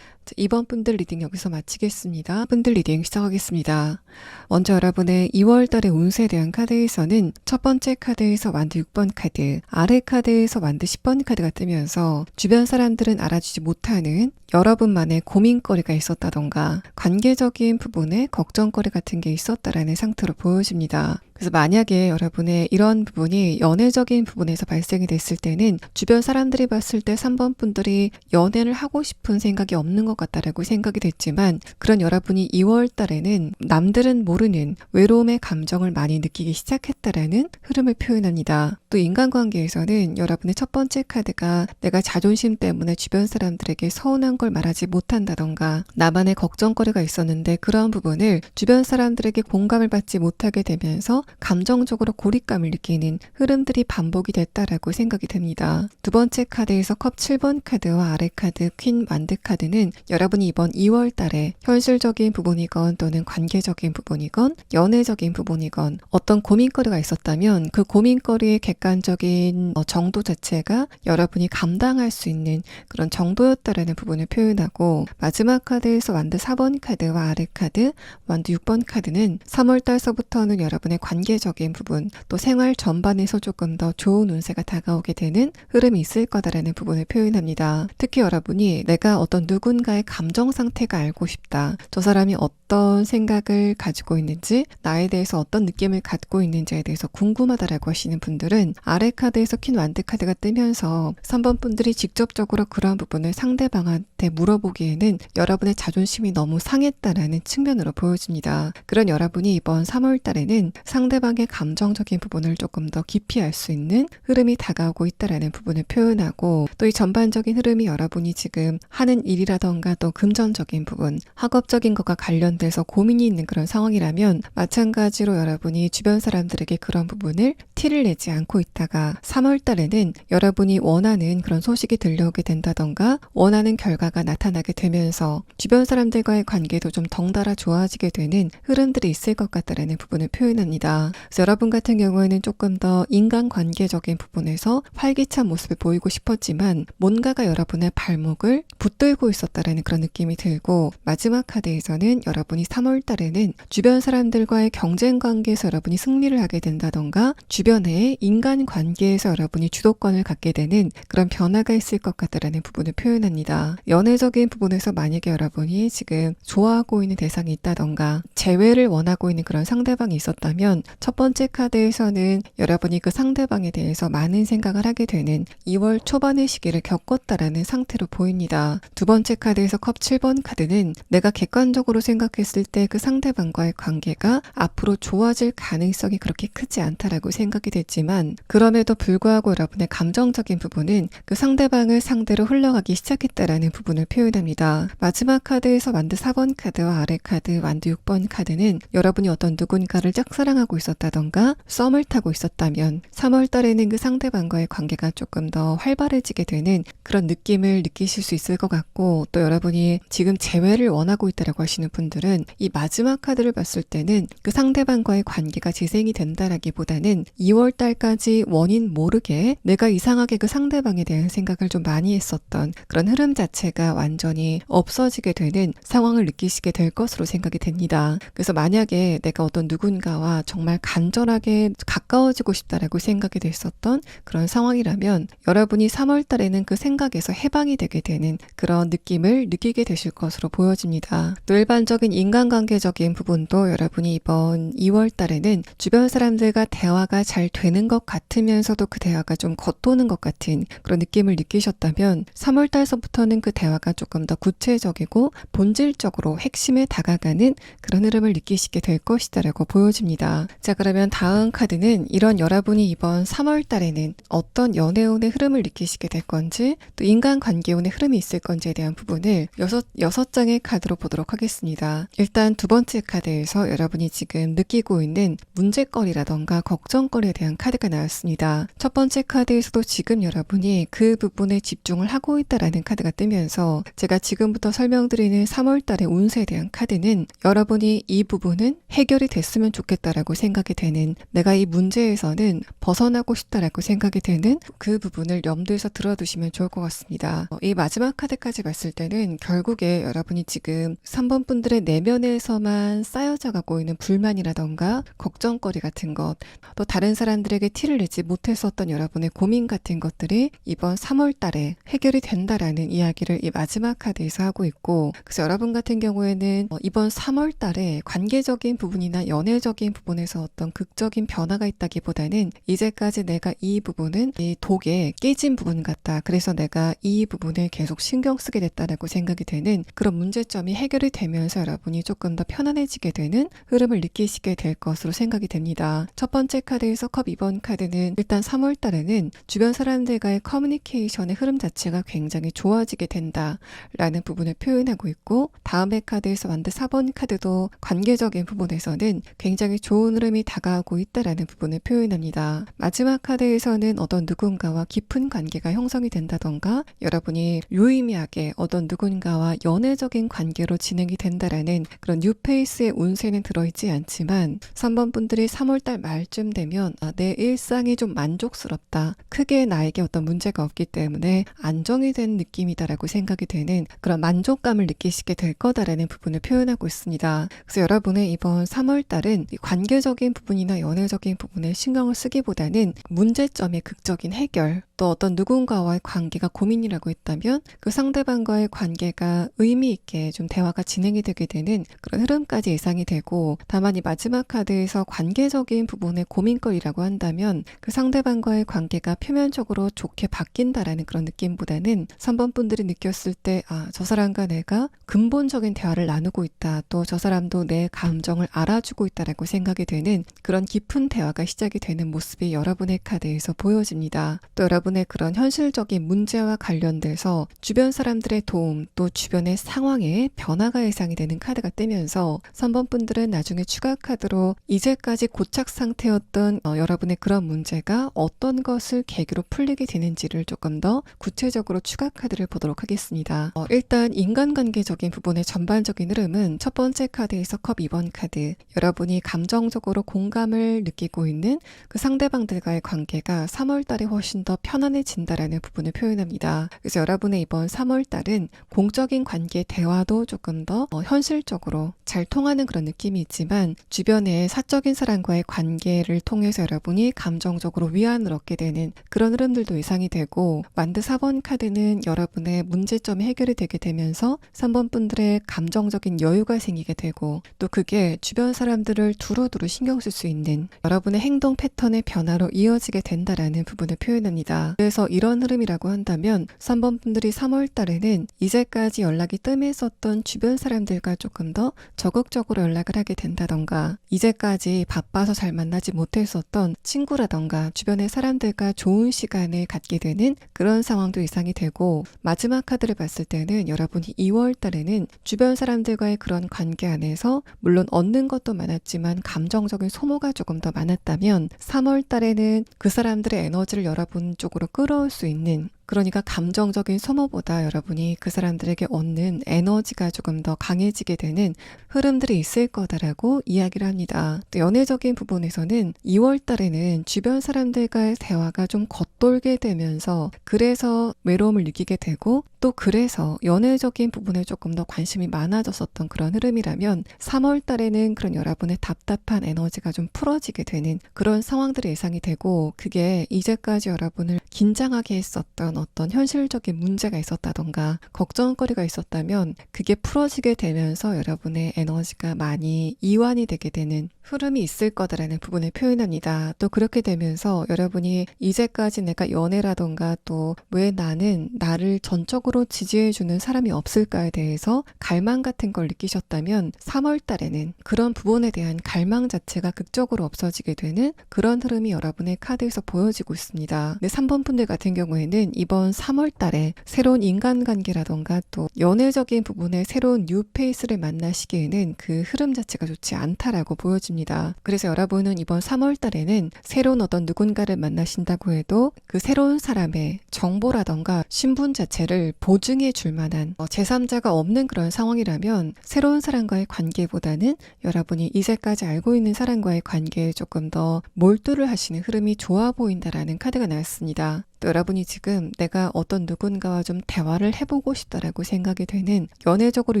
이번 분들 리딩 여기서 마치겠습니다. 분들 리딩 시작하겠습니다. 먼저 여러분의 2월 달의 운세에 대한 카드에서는 첫 번째 카드에서 완드 6번 카드, 아래 카드에서 완드 10번 카드가 뜨면서 주변 사람들은 알아주지 못하는 여러분만의 고민거리가 있었다던가 관계적인 부분에 걱정거리 같은 게 있었다라는 상태로 보여집니다. 그래서 만약에 여러분의 이런 부분이 연애적인 부분에서 발생이 됐을 때는 주변 사람들이 봤을 때 3번 분들이 연애를 하고 싶은 생각이 없는 것 같다라고 생각이 됐지만 그런 여러분이 2월 달에는 남들은 모르는 외로움의 감정을 많이 느끼기 시작했다라는 흐름을 표현합니다. 또 인간관계에서는 여러분의 첫 번째 카드가 내가 자존심 때문에 주변 사람들에게 서운한 걸 말하지 못한다던가 나만의 걱정거리가 있었는데 그런 부분을 주변 사람들에게 공감을 받지 못하게 되면서 감정적으로 고립감을 느끼는 흐름들이 반복이 됐다라고 생각이 됩니다. 두 번째 카드에서 컵 7번 카드와 아래 카드 퀸 완드 카드는 여러분이 이번 2월 달에 현실적인 부분이건 또는 관계적인 부분이건 연애적인 부분이건 어떤 고민거리가 있었다면 그 고민거리의 객관적인 정도 자체가 여러분이 감당할 수 있는 그런 정도였다라는 부분을 표현하고 마지막 카드에서 완드 4번 카드와 아래 카드 완드 6번 카드는 3월 달서부터는 여러분의 관계적인 부분 또 생활 전반에서 조금 더 좋은 운세가 다가오게 되는 흐름이 있을 거다라는 부분을 표현합니다. 특히 여러분이 내가 어떤 누군가의 감정 상태가 알고 싶다. 저 사람이 어떤 생각을 가지고 있는지 나에 대해서 어떤 느낌을 갖고 있는지에 대해서 궁금하다라고 하시는 분들은 아래 카드에서 퀸 완드 카드가 뜨면서 3번 분들이 직접적으로 그러한 부분을 상대방한테 물어보기에는 여러분의 자존심이 너무 상했다라는 측면으로 보여집니다. 그런 여러분이 이번 3월 달에는 상대방의 감정적인 부분을 조금 더 깊이 알 수 있는 흐름이 다가오고 있다라는 부분을 표현하고, 또 이 전반적인 흐름이 여러분이 지금 하는 일이라던가 또 금전적인 부분, 학업적인 것과 관련돼서 고민이 있는 그런 상황이라면 마찬가지로 여러분이 주변 사람들에게 그런 부분을 티를 내지 않고 있다가 3월 달에는 여러분이 원하는 그런 소식이 들려오게 된다던가 원하는 결과가 나타나게 되면서 주변 사람들과의 관계도 좀 덩달아 좋아지게 되는 흐름들이 있을 것 같다라는 부분을 표현합니다. 그래서 여러분 같은 경우에는 조금 더 인간관계적인 부분에서 활기찬 모습을 보이고 싶었지만 뭔가가 여러분의 발목을 붙들고 있었다라는 그런 느낌이 들고, 마지막 카드에서는 여러분이 3월 달에는 주변 사람들과의 경쟁 관계에서 여러분이 승리를 하게 된다던가 주변의 인간관계에서 여러분이 주도권을 갖게 되는 그런 변화가 있을 것 같다라는 부분을 표현합니다. 연애적인 부분에서 만약에 여러분이 지금 좋아하고 있는 대상이 있다던가 재회를 원하고 있는 그런 상대방이 있었다면 첫 번째 카드에서는 여러분이 그 상대방에 대해서 많은 생각을 하게 되는 2월 초반의 시기를 겪었다라는 상태로 보입니다. 두 번째 카드에서 컵 7번 카드는 내가 객관적으로 생각했을 때 그 상대방과의 관계가 앞으로 좋아질 가능성이 그렇게 크지 않다라고 생각이 됐지만, 그럼에도 불구하고 여러분의 감정적인 부분은 그 상대방을 상대로 흘러가기 시작했다라는 부분을 표현합니다. 마지막 카드에서 완드 4번 카드와 아래 카드 완드 6번 카드는 여러분이 어떤 누군가를 짝사랑하고 있었다던가 썸을 타고 있었다면 3월 달에는 그 상대방과의 관계가 조금 더 활발해지게 되는 그런 느낌을 느끼실 수 있을 것 같고, 또 여러분이 지금 재회를 원하고 있다라고 하시는 분들은 이 마지막 카드를 봤을 때는 그 상대방과의 관계가 재생이 된다라기보다는 2월 달까지 원인 모르게 내가 이상하게 그 상대방에 대한 생각을 좀 많이 했었던 그런 흐름 자체가 완전히 없어지게 되는 상황을 느끼시게 될 것으로 생각이 됩니다. 그래서 만약에 내가 어떤 누군가와 정말 간절하게 가까워지고 싶다라고 생각이 됐었던 그런 상황이라면 여러분이 3월 달에는 그 생각에서 해방이 되게 되는 그런 느낌을 느끼게 되실 것으로 보여집니다. 또 일반적인 인간관계적인 부분도 여러분이 이번 2월 달에는 주변 사람들과 대화가 잘 되는 것 같으면서도 그 대화가 좀 겉도는 것 같은 그런 느낌을 느끼셨다면 3월 달서부터는 그 대화가 조금 더 구체적이고 본질적으로 핵심에 다가가는 그런 흐름을 느끼시게 될 것이다라고 보여집니다. 자, 그러면 다음 카드는 이런 여러분이 이번 3월 달에는 어떤 연애운의 흐름을 느끼시게 될 건지, 또 인간관계운의 흐름이 있을 건지에 대한 부분을 6장의 카드로 보도록 하겠습니다. 일단 두 번째 카드에서 여러분이 지금 느끼고 있는 문제거리라던가 걱정거리에 대한 카드가 나왔습니다. 첫 번째 카드에서도 지금 여러분이 그 부분에 집중을 하고 있다라는 카드가 뜨면서 제가 지금부터 설명드리는 3월 달의 운세에 대한 카드는 여러분이 이 부분은 해결이 됐으면 좋겠다라고 생각이 되는, 내가 이 문제에서는 벗어나고 싶다라고 생각이 되는 그 부분을 염두에서 들어두시면 좋을 것 같습니다. 이 마지막 카드까지 봤을 때는 결국에 여러분이 지금 3번 분들의 내면에서만 쌓여져 가고 있는 불만이라던가 걱정거리 같은 것, 또 다른 사람들에게 티를 내지 못했었던 여러분의 고민 같은 것들이 이번 3월 달에 해결이 된다라는 이야기를 이 마지막 카드에서 하고 있고, 그래서 여러분 같은 경우에는 이번 3월 달에 관계적인 부분이나 연애적인 부분에서 어떤 극적인 변화가 있다기보다는 이제까지 내가 이 부분은 이 독에 깨진 부분 같다, 그래서 내가 이 부분을 계속 신경 쓰게 됐다라고 생각이 되는 그런 문제점이 해결이 되면서 여러분이 조금 더 편안해지게 되는 흐름을 느끼시게 될 것으로 생각이 됩니다. 첫 번째 카드에서 컵 2번 카드는 일단 3월 달에는 주변 사람들과의 커뮤니케이션의 흐름 자체가 굉장히 좋아지게 된다라는 부분을 표현하고 있고, 다음의 카드에서 완드 4번 카드도 관계적인 부분에서는 굉장히 좋은 흐름이 다가오고 있다라는 부분을 표현합니다. 마지막 카드에서는 어떤 누군가와 깊은 관계가 형성이 된다던가 여러분이 유의미하게 어떤 누군가와 연애적인 관계로 진행이 된다라는 그런 뉴페이스의 운세는 들어있지 않지만 3번 분들이 3월달 말쯤 되면 내 일상이 좀 만족스럽다, 크게 나에게 어떤 문제가 없기 때문에 안정이 된 느낌이다라고 생각이 되는 그런 만족감을 느끼시게 될 거다라는 부분을 표현하고 있습니다. 그래서 여러분의 이번 3월달은 관계적인 부분이나 연애적인 부분에 신경을 쓰기보다는 문제점의 극적인 해결, 또 또 어떤 누군가와의 관계가 고민이라고 했다면 그 상대방과의 관계가 의미 있게 좀 대화가 진행이 되게 되는 그런 흐름까지 예상이 되고, 다만 이 마지막 카드에서 관계적인 부분의 고민거리라고 한다면 그 상대방과의 관계가 표면적으로 좋게 바뀐다라는 그런 느낌보다는 3번 분들이 느꼈을 때 저 사람과 내가 근본적인 대화를 나누고 있다, 또 저 사람도 내 감정을 알아주고 있다라고 생각이 되는 그런 깊은 대화가 시작이 되는 모습이 여러분의 카드에서 보여집니다. 또 여러분의 그런 현실적인 문제와 관련돼서 주변 사람들의 도움, 또 주변의 상황에 변화가 예상이 되는 카드가 뜨면서 3번 분들은 나중에 추가 카드로 이제까지 고착 상태였던 여러분의 그런 문제가 어떤 것을 계기로 풀리게 되는지를 조금 더 구체적으로 추가 카드를 보도록 하겠습니다. 일단 인간관계적인 부분의 전반적인 흐름은 첫 번째 카드에서 컵 2번 카드, 여러분이 감정적으로 공감을 느끼고 있는 그 상대방들과의 관계가 3월 달에 훨씬 더 편안해진다라는 부분을 표현합니다. 그래서 여러분의 이번 3월 달은 공적인 관계 대화도 조금 더 현실적으로 잘 통하는 그런 느낌이 있지만, 주변의 사적인 사람과의 관계를 통해서 여러분이 감정적으로 위안을 얻게 되는 그런 흐름들도 예상이 되고, 만드 4번 카드는 여러분의 문제점이 해결이 되게 되면서 3번 분들의 감정적인 여유가 생기게 되고, 또 그게 주변 사람들을 두루두루 신경 쓸 수 있는 여러분의 행동 패턴의 변화로 이어지게 된다라는 부분을 표현합니다. 그래서 이런 흐름이라고 한다면 3번 분들이 3월 달에는 이제까지 연락이 뜸했었던 주변 사람들과 조금 더 적극적으로 연락을 하게 된다던가, 이제까지 바빠서 잘 만나지 못했었던 친구라던가 주변의 사람들과 좋은 시간을 갖게 되는 그런 상황도 예상이 되고, 마지막 카드를 봤을 때는 여러분이 2월 달에는 주변 사람들과의 그런 관계 안에서 물론 얻는 것도 많았지만 감정적인 소모가 조금 더 많았다면 3월 달에는 그 사람들의 에너지를 여러분 쪽으로 끌어올 수 있는, 그러니까 감정적인 소모보다 여러분이 그 사람들에게 얻는 에너지가 조금 더 강해지게 되는 흐름들이 있을 거다라고 이야기를 합니다. 또 연애적인 부분에서는 2월 달에는 주변 사람들과의 대화가 좀 겉돌게 되면서 그래서 외로움을 느끼게 되고, 또 그래서 연애적인 부분에 조금 더 관심이 많아졌었던 그런 흐름이라면 3월 달에는 그런 여러분의 답답한 에너지가 좀 풀어지게 되는 그런 상황들이 예상이 되고, 그게 이제까지 여러분을 긴장하게 했었던 어떤 현실적인 문제가 있었다던가 걱정거리가 있었다면 그게 풀어지게 되면서 여러분의 에너지가 많이 이완이 되게 되는 흐름이 있을 거다라는 부분을 표현합니다. 또 그렇게 되면서 여러분이 이제까지 내가 연애라던가 또 왜 나는 나를 전적으로 지지해주는 사람이 없을까에 대해서 갈망 같은 걸 느끼셨다면 3월 달에는 그런 부분에 대한 갈망 자체가 극적으로 없어지게 되는 그런 흐름이 여러분의 카드에서 보여지고 있습니다. 근데 3번 분들 같은 경우에는 이번 3월 달에 새로운 인간관계라던가 또 연애적인 부분에 새로운 뉴페이스를 만나시기에는 그 흐름 자체가 좋지 않다라고 보여집니다. 그래서 여러분은 이번 3월 달에는 새로운 어떤 누군가를 만나신다고 해도 그 새로운 사람의 정보라던가 신분 자체를 보증해 줄 만한 제3자가 없는 그런 상황이라면 새로운 사람과의 관계보다는 여러분이 이제까지 알고 있는 사람과의 관계에 조금 더 몰두를 하시는 흐름이 좋아 보인다라는 카드가 나왔습니다. 또 여러분이 지금 내가 어떤 누군가와 좀 대화를 해보고 싶다라고 생각이 되는, 연애적으로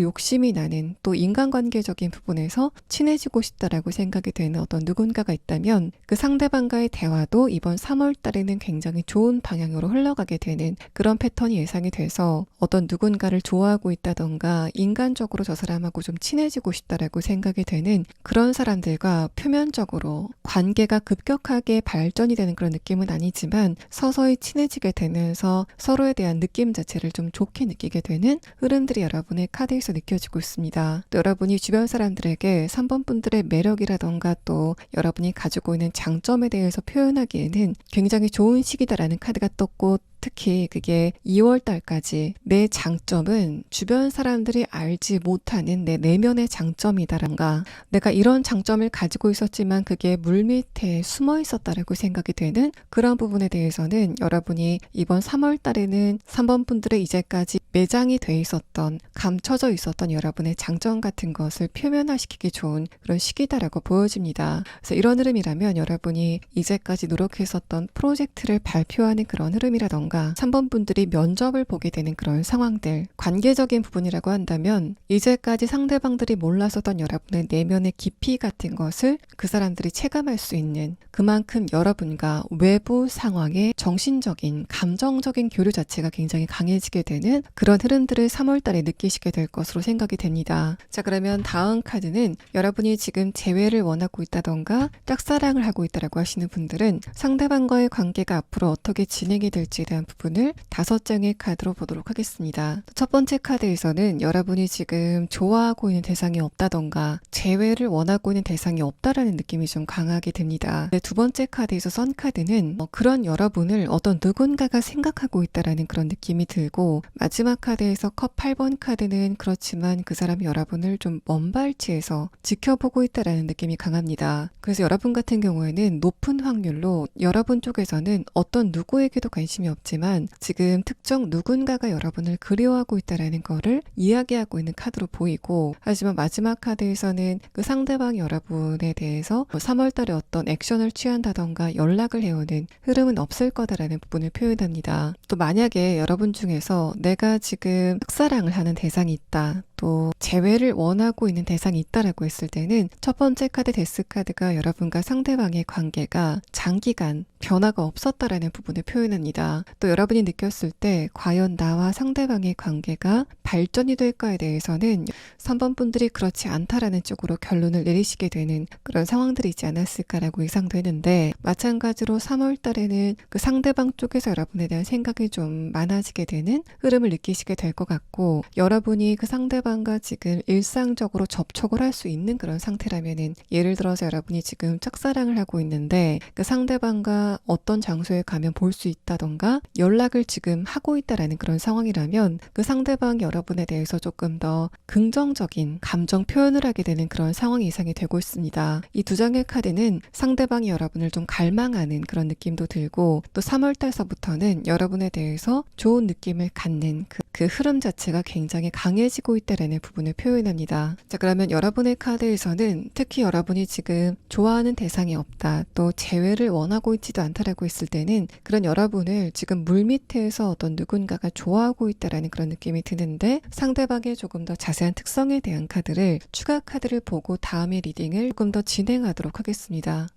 욕심이 나는, 또 인간관계적인 부분에서 친해지고 싶다라고 생각이 되는 어떤 누군가가 있다면 그 상대방과의 대화도 이번 3월 달에는 굉장히 좋은 방향으로 흘러가게 되는 그런 패턴이 예상이 돼서, 어떤 누군가를 좋아하고 있다던가 인간적으로 저 사람하고 좀 친해지고 싶다라고 생각이 되는 그런 사람들과 표면적으로 관계가 급격하게 발전이 되는 그런 느낌은 아니지만 서서히 친해지게 되면서 서로에 대한 느낌 자체를 좀 좋게 느끼게 되는 흐름들이 여러분의 카드에서 느껴지고 있습니다. 또 여러분이 주변 사람들에게 3번 분들의 매력이라던가 또 여러분이 가지고 있는 장점에 대해서 표현하기에는 굉장히 좋은 시기다라는 카드가 떴고, 특히 그게 2월 달까지 내 장점은 주변 사람들이 알지 못하는 내 내면의 장점이다란가, 내가 이런 장점을 가지고 있었지만 그게 물밑에 숨어 있었다라고 생각이 되는 그런 부분에 대해서는 여러분이 이번 3월 달에는 3번 분들의 이제까지 매장이 돼 있었던, 감춰져 있었던 여러분의 장점 같은 것을 표면화시키기 좋은 그런 시기다라고 보여집니다. 그래서 이런 흐름이라면 여러분이 이제까지 노력했었던 프로젝트를 발표하는 그런 흐름이라던가 있다던가 3번 분들이 면접을 보게 되는 그런 상황들, 관계적인 부분이라고 한다면 이제까지 상대방들이 몰랐었던 여러분의 내면의 깊이 같은 것을 그 사람들이 체감할 수 있는, 그만큼 여러분과 외부 상황의 정신적인, 감정적인 교류 자체가 굉장히 강해지게 되는 그런 흐름들을 3월달에 느끼시게 될 것으로 생각이 됩니다. 자, 그러면 다음 카드는 여러분이 지금 재회를 원하고 있다던가 짝사랑을 하고 있다라고 하시는 분들은 상대방과의 관계가 앞으로 어떻게 진행이 될지에 대한 부분을 5장의 카드로 보도록 하겠습니다. 첫 번째 카드에서는 여러분이 지금 좋아하고 있는 대상이 없다던가 재회를 원하고 있는 대상이 없다라는 느낌이 좀 강하게 됩니다. 두 번째 카드에서 선 카드는 그런 여러분을 어떤 누군가가 생각하고 있다라는 그런 느낌이 들고, 마지막 카드에서 컵 8번 카드는 그렇지만 그 사람이 여러분을 좀 먼 발치에서 지켜보고 있다라는 느낌이 강합니다. 그래서 여러분 같은 경우에는 높은 확률로 여러분 쪽에서는 어떤 누구에게도 관심이 없지만 지금 특정 누군가가 여러분을 그리워하고 있다라는 거를 이야기하고 있는 카드로 보이고, 하지만 마지막 카드에서는 그 상대방이 여러분에 대해서 3월달에 어떤 액션을 취한다던가 연락을 해오는 흐름은 없을 거다라는 부분을 표현합니다. 또 만약에 여러분 중에서 내가 지금 짝사랑을 하는 대상이 있다, 또 재회를 원하고 있는 대상이 있다라고 했을 때는 첫 번째 카드 데스 카드가 여러분과 상대방의 관계가 장기간 변화가 없었다라는 부분을 표현합니다. 또 여러분이 느꼈을 때 과연 나와 상대방의 관계가 발전이 될까에 대해서는 3번 분들이 그렇지 않다라는 쪽으로 결론을 내리시게 되는 그런 상황들이 있지 않았을까라고 예상되는데, 마찬가지로 3월 달에는 그 상대방 쪽에서 여러분에 대한 생각이 좀 많아지게 되는 흐름을 느끼시게 될 것 같고, 여러분이 그 상대방과 지금 일상적으로 접촉을 할 수 있는 그런 상태라면은, 예를 들어서 여러분이 지금 짝사랑을 하고 있는데 그 상대방과 어떤 장소에 가면 볼 수 있다던가 연락을 지금 하고 있다라는 그런 상황이라면 그 상대방이 여러분에 대해서 조금 더 긍정적인 감정 표현을 하게 되는 그런 상황이 예상이 되고 있습니다. 이 두 장의 카드는 상대방이 여러분을 좀 갈망하는 그런 느낌도 들고, 또 3월 달서부터는 여러분에 대해서 좋은 느낌을 갖는 그 흐름 자체가 굉장히 강해지고 있다라는 부분을 표현합니다. 자, 그러면 여러분의 카드에서는 특히 여러분이 지금 좋아하는 대상이 없다, 또 재회를 원하고 있지도 않다라고 했을 때는 그런 여러분을 지금 물밑에서 어떤 누군가가 좋아하고 있다라는 그런 느낌이 드는데, 상대방의 조금 더 자세한 특성에 대한 카드를 추가 카드를 보고 다음의 리딩을 조금 더 진행하도록 하겠습니다.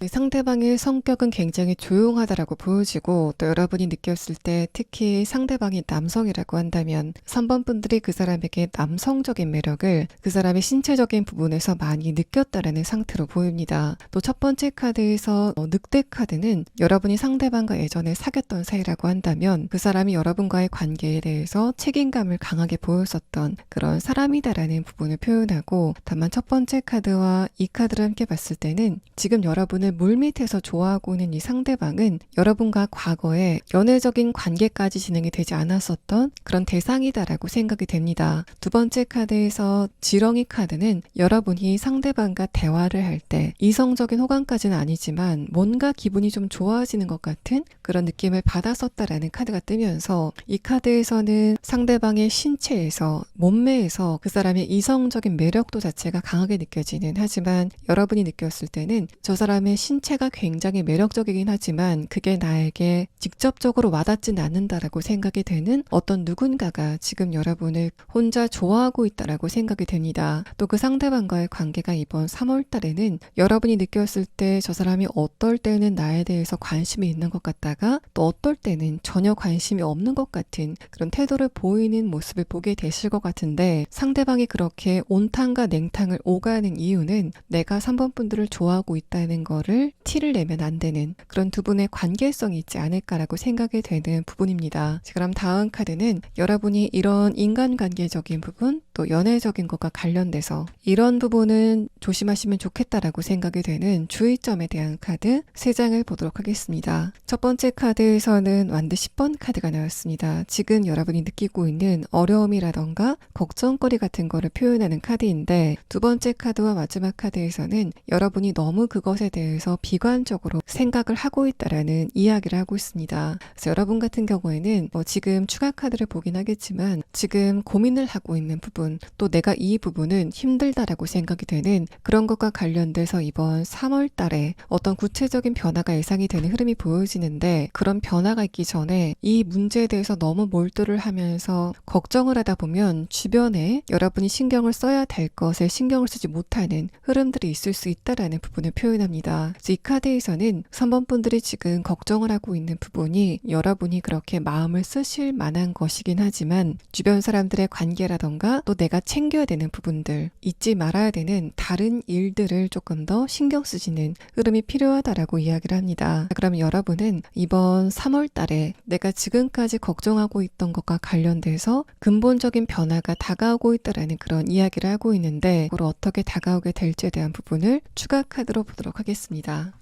상대방의 성격은 굉장히 조용하다라고 보여지고, 또 여러분이 느꼈을 때 특히 상대방이 남성이라고 한다면 3번 분들이 그 사람에게 남성적인 매력을 그 사람의 신체적인 부분에서 많이 느꼈다라는 상태로 보입니다. 또 첫 번째 카드에서 늑대 카드는 여러분이 상대방과 예전에 사귀었던 사이라고 한다면 그 사람이 여러분과의 관계에 대해서 책임감을 강하게 보였었던 그런 사람이다라는 부분을 표현하고, 다만 첫 번째 카드와 이 카드를 함께 봤을 때는 지금 여러분을 물밑에서 좋아하고 있는 이 상대방은 여러분과 과거에 연애적인 관계까지 진행이 되지 않았었던 그런 대상이다라고 생각이 됩니다. 두 번째 카드에서 지렁이 카드는 여러분이 상대방과 대화를 할 때 이성적인 호감까지는 아니지만 뭔가 기분이 좀 좋아지는 것 같은 그런 느낌을 받았었다라는 카드가 뜨면서, 이 카드에서는 상대방의 신체에서, 몸매에서 그 사람의 이성적인 매력도 자체가 강하게 느껴지는, 하지만 여러분이 느꼈을 때는 저 사람의 신체가 굉장히 매력적이긴 하지만 그게 나에게 직접적으로 와닿지는 않는다라고 생각이 되는 어떤 누군가가 지금 여러분을 혼자 좋아하고 있다라고 생각이 됩니다. 또 그 상대방과의 관계가 이번 3월 달에는 여러분이 느꼈을 때 저 사람이 어떨 때는 나에 대해서 관심이 있는 것 같다가 또 어떨 때는 전혀 관심이 없는 것 같은 그런 태도를 보이는 모습을 보게 되실 것 같은데, 상대방이 그렇게 온탕과 냉탕을 오가는 이유는 내가 3번 분들을 좋아하고 있다는 거를 티를 내면 안 되는 그런 두 분의 관계성이 있지 않을까라고 생각이 되는 부분입니다. 그럼 다음 카드는 여러분이 이런 인간관계적인 부분, 또 연애적인 것과 관련돼서 이런 부분은 조심하시면 좋겠다라고 생각이 되는 주의점에 대한 카드 3장을 보도록 하겠습니다. 첫 번째 카드에서는 완드 10번 카드가 나왔습니다. 지금 여러분이 느끼고 있는 어려움이라던가 걱정거리 같은 거를 표현하는 카드인데, 두 번째 카드와 마지막 카드에서는 여러분이 너무 그것에 대해서 대해서 비관적으로 생각을 하고 있다라는 이야기를 하고 있습니다. 그래서 여러분 같은 경우에는 지금 추가 카드를 보긴 하겠지만 지금 고민을 하고 있는 부분, 또 내가 이 부분은 힘들다라고 생각이 되는 그런 것과 관련돼서 이번 3월 달에 어떤 구체적인 변화가 예상이 되는 흐름이 보여지는데, 그런 변화가 있기 전에 이 문제에 대해서 너무 몰두를 하면서 걱정을 하다 보면 주변에 여러분이 신경을 써야 될 것에 신경을 쓰지 못하는 흐름들이 있을 수 있다라는 부분을 표현합니다. 그래서 이 카드에서는 3번 분들이 지금 걱정을 하고 있는 부분이 여러분이 그렇게 마음을 쓰실 만한 것이긴 하지만 주변 사람들의 관계라던가 또 내가 챙겨야 되는 부분들, 잊지 말아야 되는 다른 일들을 조금 더 신경 쓰시는 흐름이 필요하다라고 이야기를 합니다. 그러면 여러분은 이번 3월 달에 내가 지금까지 걱정하고 있던 것과 관련돼서 근본적인 변화가 다가오고 있다라는 그런 이야기를 하고 있는데, 그걸 어떻게 다가오게 될지에 대한 부분을 추가 카드로 보도록 하겠습니다.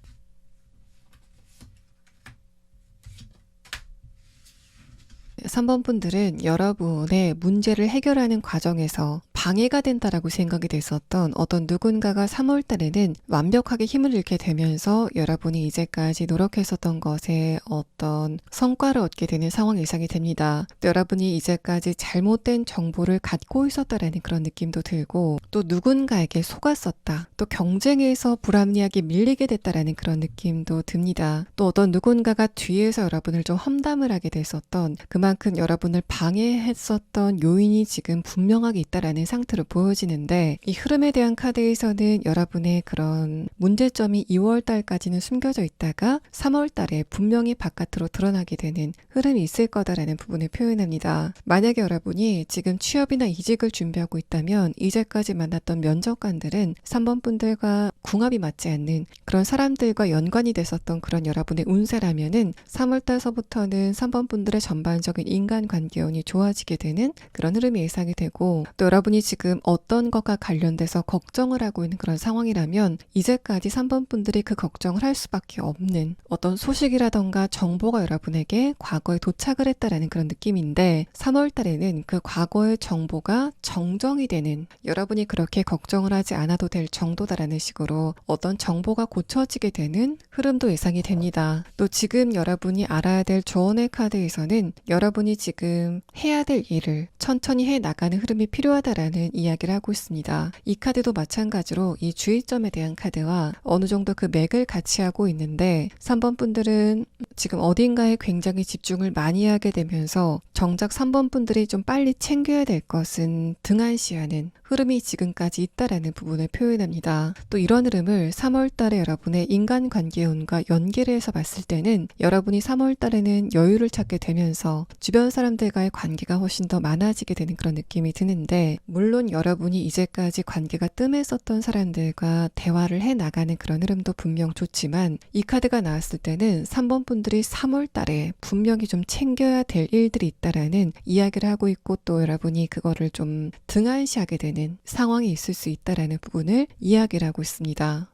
3번 분들은 여러분의 문제를 해결하는 과정에서 방해가 된다라고 생각이 됐었던 어떤 누군가가 3월 달에는 완벽하게 힘을 잃게 되면서 여러분이 이제까지 노력했었던 것에 어떤 성과를 얻게 되는 상황이 예상이 됩니다. 또 여러분이 이제까지 잘못된 정보를 갖고 있었다라는 그런 느낌도 들고, 또 누군가에게 속았었다, 또 경쟁에서 불합리하게 밀리게 됐다라는 그런 느낌도 듭니다. 또 어떤 누군가가 뒤에서 여러분을 좀 험담을 하게 됐었던, 그만큼 여러분을 방해했었던 요인이 지금 분명하게 있다라는 상태로 보여지는데, 이 흐름에 대한 카드에서는 여러분의 그런 문제점이 2월 달까지는 숨겨져 있다가 3월 달에 분명히 바깥으로 드러나게 되는 흐름이 있을 거다라는 부분을 표현합니다. 만약에 여러분이 지금 취업이나 이직을 준비하고 있다면 이제까지 만났던 면접관들은 3번 분들과 궁합이 맞지 않는 그런 사람들과 연관이 됐었던 그런 여러분의 운세라면은 3월 달서부터는 3번 분들의 전반적인 인간관계운이 좋아지게 되는 그런 흐름이 예상이 되고, 또 여러분이 지금 어떤 것과 관련돼서 걱정을 하고 있는 그런 상황이라면 이제까지 3번 분들이 그 걱정을 할 수밖에 없는 어떤 소식이라던가 정보가 여러분에게 과거에 도착을 했다라는 그런 느낌인데, 3월 달에는 그 과거의 정보가 정정이 되는, 여러분이 그렇게 걱정을 하지 않아도 될 정도다라는 식으로 어떤 정보가 고쳐지게 되는 흐름도 예상이 됩니다. 또 지금 여러분이 알아야 될 조언의 카드에서는 여러분이 지금 해야 될 일을 천천히 해 나가는 흐름이 필요하다라는 이야기를 하고 있습니다. 이 카드도 마찬가지로 이 주의점에 대한 카드와 어느 정도 그 맥을 같이 하고 있는데, 3번 분들은 지금 어딘가에 굉장히 집중을 많이 하게 되면서 정작 3번 분들이 좀 빨리 챙겨야 될 것은 등한시하는 흐름이 지금까지 있다라는 부분을 표현합니다. 또 이런 흐름을 3월 달에 여러분의 인간관계운과 연계를 해서 봤을 때는 여러분이 3월 달에는 여유를 찾게 되면서 주변 사람들과의 관계가 훨씬 더 많아지게 되는 그런 느낌이 드는데, 물론 여러분이 이제까지 관계가 뜸했었던 사람들과 대화를 해 나가는 그런 흐름도 분명 좋지만, 이 카드가 나왔을 때는 3번 분들이 3월 달에 분명히 좀 챙겨야 될 일들이 있다라는 이야기를 하고 있고, 또 여러분이 그거를 좀 등한시하게 되는 상황이 있을 수 있다라는 부분을 이야기를 하고 있습니다.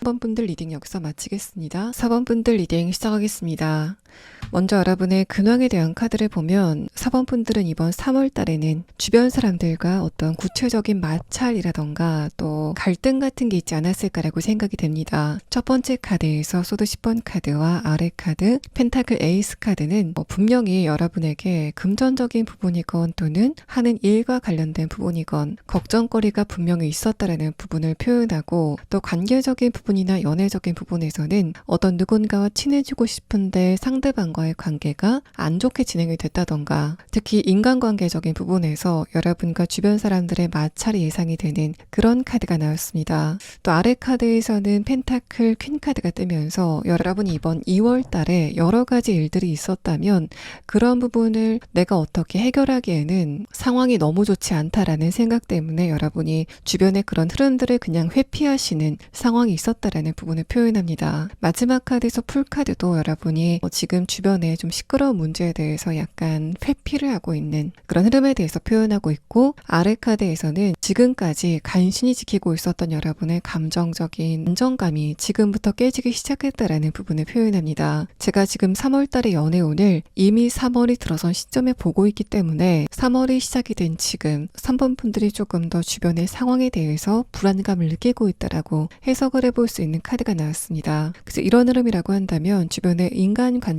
3번 분들 리딩 여기서 마치겠습니다. 4번 분들 리딩 시작하겠습니다. 먼저 여러분의 근황에 대한 카드를 보면 4번 분들은 이번 3월 달에는 주변 사람들과 어떤 구체적인 마찰이라던가 또 갈등 같은 게 있지 않았을까라고 생각이 됩니다. 첫 번째 카드에서 소드 10번 카드와 아래 카드 펜타클 에이스 카드는 분명히 여러분에게 금전적인 부분이건 또는 하는 일과 관련된 부분이건 걱정거리가 분명히 있었다라는 부분을 표현하고, 또 관계적인 부분이나 연애적인 부분에서는 어떤 누군가와 친해지고 싶은데 상대방과의 관계가 안 좋게 진행이 됐다던가, 특히 인간관계적인 부분에서 여러분과 주변 사람들의 마찰이 예상이 되는 그런 카드가 나왔습니다. 또 아래 카드에서는 펜타클 퀸 카드가 뜨면서 여러분이 이번 2월 달에 여러 가지 일들이 있었다면 그런 부분을 내가 어떻게 해결하기에는 상황이 너무 좋지 않다라는 생각 때문에 여러분이 주변의 그런 흐름들을 그냥 회피하시는 상황이 있었다라는 부분을 표현합니다. 마지막 카드에서 풀 카드도 여러분이 지금 지금 주변에 좀 시끄러운 문제에 대해서 약간 회피를 하고 있는 그런 흐름에 대해서 표현하고 있고, 아래 카드에서는 지금까지 간신히 지키고 있었던 여러분의 감정적인 안정감이 지금부터 깨지기 시작했다라는 부분을 표현합니다. 제가 지금 3월달의 연애운을 이미 3월이 들어선 시점에 보고 있기 때문에 3월이 시작이 된 지금 3번 분들이 조금 더 주변의 상황에 대해서 불안감을 느끼고 있다라고 해석을 해볼 수 있는 카드가 나왔습니다. 그래서 이런 흐름이라고 한다면 주변의 인간관계도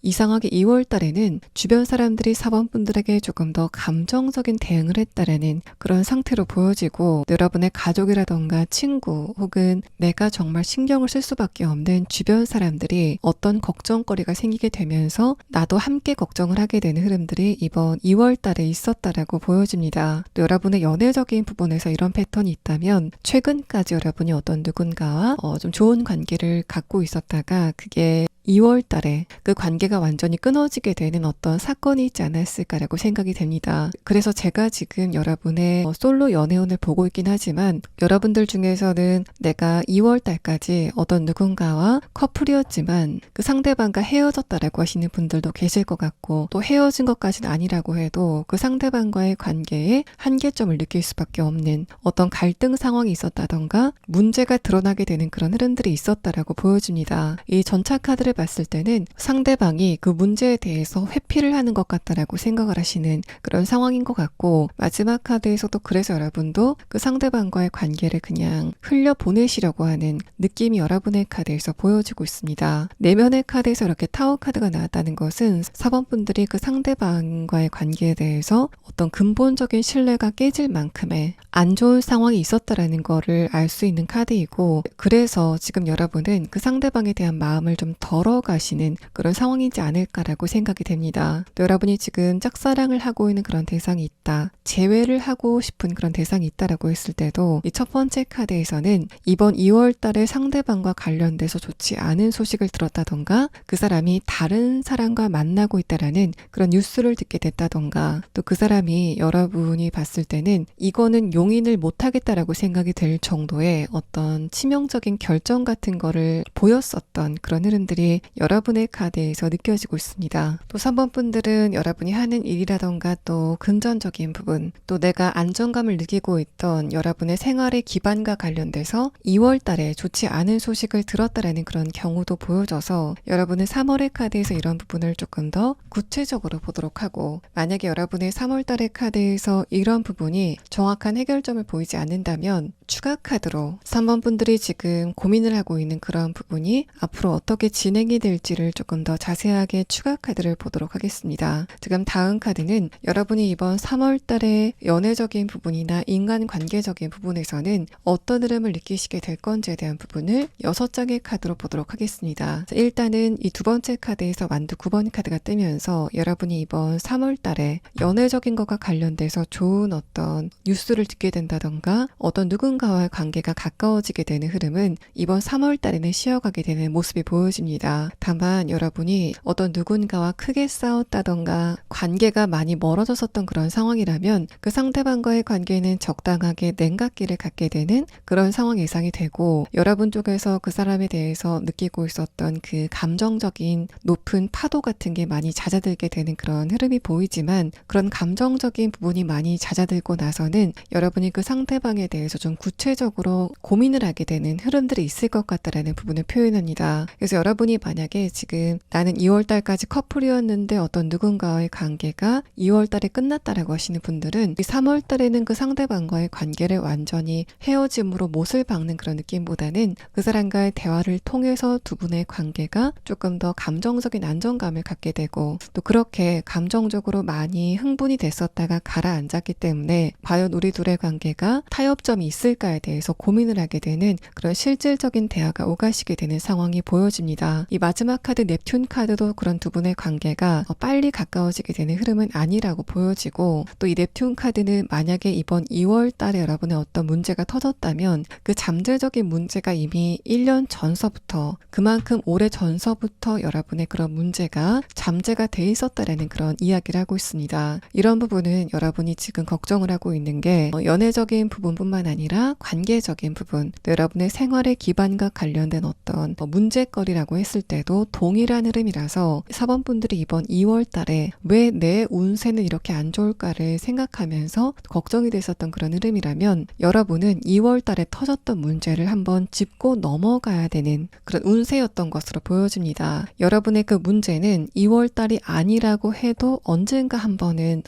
이상하게 2월 달에는 주변 사람들이 4번 분들에게 조금 더 감정적인 대응을 했다라는 그런 상태로 보여지고, 여러분의 가족이라던가 친구 혹은 내가 정말 신경을 쓸 수밖에 없는 주변 사람들이 어떤 걱정거리가 생기게 되면서 나도 함께 걱정을 하게 되는 흐름들이 이번 2월 달에 있었다라고 보여집니다. 또 여러분의 연애적인 부분에서 이런 패턴이 있다면 최근까지 여러분이 어떤 누군가와 좀 좋은 관계를 갖고 있었다가 그게 2월 달에 그 관계가 완전히 끊어지게 되는 어떤 사건이 있지 않았을까라고 생각이 됩니다. 그래서 제가 지금 여러분의 솔로 연애운을 보고 있긴 하지만 여러분들 중에서는 내가 2월 달까지 어떤 누군가와 커플이었지만 그 상대방과 헤어졌다라고 하시는 분들도 계실 것 같고, 또 헤어진 것까지는 아니라고 해도 그 상대방과의 관계에 한계점을 느낄 수밖에 없는 어떤 갈등 상황이 있었다던가 문제가 드러나게 되는 그런 흐름들이 있었다라고 보여집니다. 이 전차 카드를 봤을 때는 상대방이 그 문제에 대해서 회피를 하는 것 같다라고 생각을 하시는 그런 상황인 것 같고, 마지막 카드에서도 그래서 여러분도 그 상대방과의 관계를 그냥 흘려보내시려고 하는 느낌이 여러분의 카드에서 보여지고 있습니다. 내면의 카드에서 이렇게 타워 카드가 나왔다는 것은 4번 분들이 그 상대방과의 관계에 대해서 어떤 근본적인 신뢰가 깨질 만큼의 안 좋은 상황이 있었다라는 거를 알 수 있는 카드이고, 그래서 지금 여러분은 그 상대방에 대한 마음을 좀 덜어가시는 그런 상황이지 않을까라고 생각이 됩니다. 또 여러분이 지금 짝사랑을 하고 있는 그런 대상이 있다, 재회를 하고 싶은 그런 대상이 있다라고 했을 때도 이 첫 번째 카드에서는 이번 2월 달에 상대방과 관련돼서 좋지 않은 소식을 들었다던가 그 사람이 다른 사람과 만나고 있다라는 그런 뉴스를 듣게 됐다던가, 또 그 사람이 여러분이 봤을 때는 이거는 용인을 못하겠다라고 생각이 될 정도의 어떤 치명적인 결정 같은 거를 보였었던 그런 흐름들이 여러분의 카드에서 느껴지고 있습니다. 또 3번 분들은 여러분이 하는 일이라던가 또 금전적인 부분, 또 내가 안정감을 느끼고 있던 여러분의 생활의 기반과 관련돼서 2월 달에 좋지 않은 소식을 들었다라는 그런 경우도 보여져서 여러분은 3월의 카드에서 이런 부분을 조금 더 구체적으로 보도록 하고, 만약에 여러분의 3월 달의 카드에서 이런 부분이 정확한 해결점을 보이지 않는다면 추가 카드로 3번 분들이 지금 고민을 하고 있는 그런 부분이 앞으로 어떻게 진행이 될지를 조금 더 자세하게 추가 카드를 보도록 하겠습니다. 지금 다음 카드는 여러분이 이번 3월 달에 연애적인 부분이나 인간관계적인 부분에서는 어떤 흐름을 느끼시게 될 건지에 대한 부분을 6장의 카드로 보도록 하겠습니다. 일단은 이 두 번째 카드에서 완두 9번 카드가 뜨면서 여러분이 이번 3월 달에 연애적인 것과 관련돼서 좋은 어떤 뉴스를 듣게 된다던가 어떤 누군가와의 관계가 가까워지게 되는 흐름은 이번 3월 달에는 쉬어가게 되는 모습이 보여집니다. 다만 여러분이 어떤 누군가와 크게 싸웠다던가 관계가 많이 멀어졌었던 그런 상황이라면 그 상대방과의 관계는 적당하게 냉각기를 갖게 되는 그런 상황 예상이 되고, 여러분 쪽에서 그 사람에 대해서 느끼고 있었던 그 감정적인 높은 파도 같은 게 많이 잦아들게 되는 그런 흐름이 보이지만, 그런 감정적인 부분이 많이 잦아들고 나서는 여러분이 그 상대방에 대해서 좀 구체적으로 고민을 하게 되는 흐름들이 있을 것 같다라는 부분을 표현합니다. 그래서 여러분이 만약에 지금 나는 2월 달까지 커플이었는데 어떤 누군가와의 관계가 2월 달에 끝났다라고 하시는 분들은 이 3월 달에는 그 상대방과의 관계를 완전히 헤어짐으로 못을 박는 그런 느낌보다는 그 사람과의 대화를 통해서 두 분의 관계가 조금 더 감정적인 안정감을 갖게 되고, 또 그렇게 감정적으로 많이 흥분이 됐었다가 가라앉았기 때문에 과연 우리 둘의 관계가 타협점이 있을까에 대해서 고민을 하게 되는 그런 실질적인 대화가 오가시게 되는 상황이 보여집니다. 이 마지막 카드 넵튠 카드도 그런 두 분의 관계가 빨리 가까워지게 되는 흐름은 아니라고 보여지고, 또 이 넵튠 카드는 만약에 이번 2월 달에 여러분의 어떤 문제가 터졌다면 그 잠재적인 문제가 이미 1년 전서부터, 그만큼 오래 전서부터 여러분의 그런 문제가 잠재가 돼 있었다라는 그런 이야기를 하고 있습니다. 이런 부분은 여러분이 지금 걱정을 하고 있는 게 연애적인 부분뿐만 아니라 관계적인 부분, 또 여러분의 생활의 기반과 관련된 어떤 문제거리라고 했을 봤을 때도 동일한 흐름이라서 4번 분들이 이번 2월 달에 왜 내 운세는 이렇게 안 좋을까를 생각하면서 걱정이 됐었던 그런 흐름이라면 여러분은 2월 달에 터졌던 문제를 한번 짚고 넘어가야 되는 그런 운세였던 것으로 보여집니다. 여러분의 그 문제는 2월 달이 아니라고 해도 언젠가 한 번은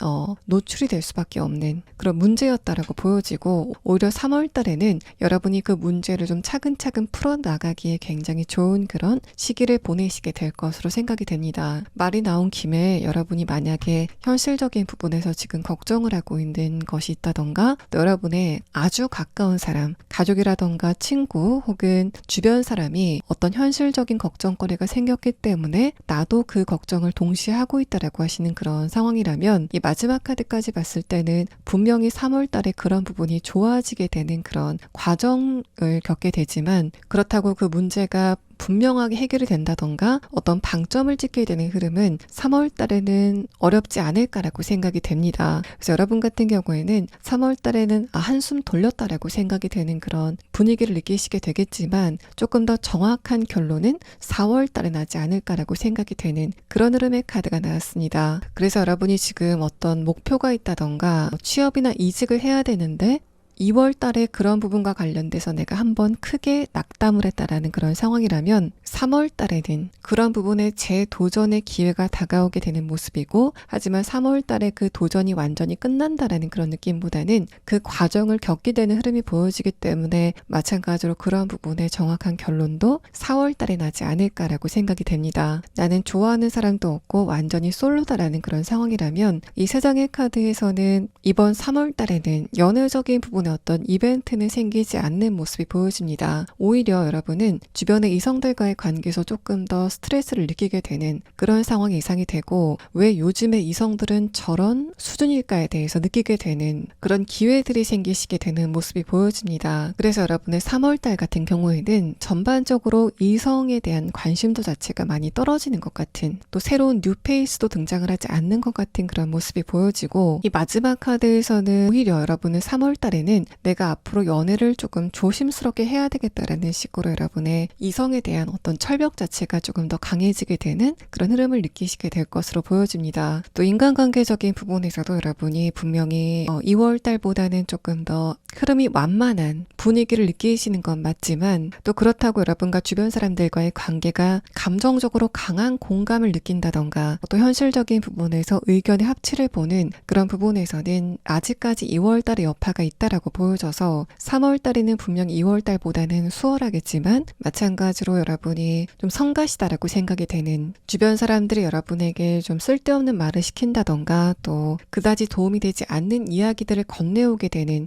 노출이 될 수밖에 없는 그런 문제였다라고 보여지고 오히려 3월 달에는 여러분이 그 문제를 좀 차근차근 풀어나가기에 굉장히 좋은 그런 시기를 보내시게 될 것으로 생각이 됩니다. 말이 나온 김에 여러분이 만약에 현실적인 부분에서 지금 걱정을 하고 있는 것이 있다던가 또 여러분의 아주 가까운 사람, 가족이라던가 친구 혹은 주변 사람이 어떤 현실적인 걱정거리가 생겼기 때문에 나도 그 걱정을 동시에 하고 있다라고 하시는 그런 상황이라면 이 마지막 카드까지 봤을 때는 분명히 3월 달에 그런 부분이 좋아지게 되는 그런 과정을 겪게 되지만 그렇다고 그 문제가 분명하게 해결이 된다던가 어떤 방점을 찍게 되는 흐름은 3월 달에는 어렵지 않을까라고 생각이 됩니다. 그래서 여러분 같은 경우에는 3월 달에는 한숨 돌렸다라고 생각이 되는 그런 분위기를 느끼시게 되겠지만 조금 더 정확한 결론은 4월 달에 나지 않을까라고 생각이 되는 그런 흐름의 카드가 나왔습니다. 그래서 여러분이 지금 어떤 목표가 있다던가 취업이나 이직을 해야 되는데 2월 달에 그런 부분과 관련돼서 내가 한번 크게 낙담을 했다라는 그런 상황이라면 3월 달에는 그런 부분에 재도전의 기회가 다가오게 되는 모습이고 하지만 3월 달에 그 도전이 완전히 끝난다라는 그런 느낌보다는 그 과정을 겪게 되는 흐름이 보여지기 때문에 마찬가지로 그런 부분의 정확한 결론도 4월 달에 나지 않을까라고 생각이 됩니다. 나는 좋아하는 사람도 없고 완전히 솔로다라는 그런 상황이라면 이 3장의 카드에서는 이번 3월 달에는 연애적인 부분 어떤 이벤트는 생기지 않는 모습이 보여집니다. 오히려 여러분은 주변의 이성들과의 관계에서 조금 더 스트레스를 느끼게 되는 그런 상황이 예상이 되고 왜 요즘의 이성들은 저런 수준일까에 대해서 느끼게 되는 그런 기회들이 생기시게 되는 모습이 보여집니다. 그래서 여러분의 3월달 같은 경우에는 전반적으로 이성에 대한 관심도 자체가 많이 떨어지는 것 같은 또 새로운 뉴페이스도 등장을 하지 않는 것 같은 그런 모습이 보여지고 이 마지막 카드에서는 오히려 여러분은 3월달에는 내가 앞으로 연애를 조금 조심스럽게 해야 되겠다라는 식으로 여러분의 이성에 대한 어떤 철벽 자체가 조금 더 강해지게 되는 그런 흐름을 느끼시게 될 것으로 보여집니다. 또 인간관계적인 부분에서도 여러분이 분명히 2월 달보다는 조금 더 흐름이 완만한 분위기를 느끼시는 건 맞지만 또 그렇다고 여러분과 주변 사람들과의 관계가 감정적으로 강한 공감을 느낀다던가 또 현실적인 부분에서 의견의 합치를 보는 그런 부분에서는 아직까지 2월 달의 여파가 있다라고 보여져서 3월 달에는 분명 2월 달보다는 수월하겠지만 마찬가지로 여러분이 좀 성가시다라고 생각이 되는 주변 사람들이 여러분에게 좀 쓸데없는 말을 시킨다던가 또 그다지 도움이 되지 않는 이야기들을 건네오게 되는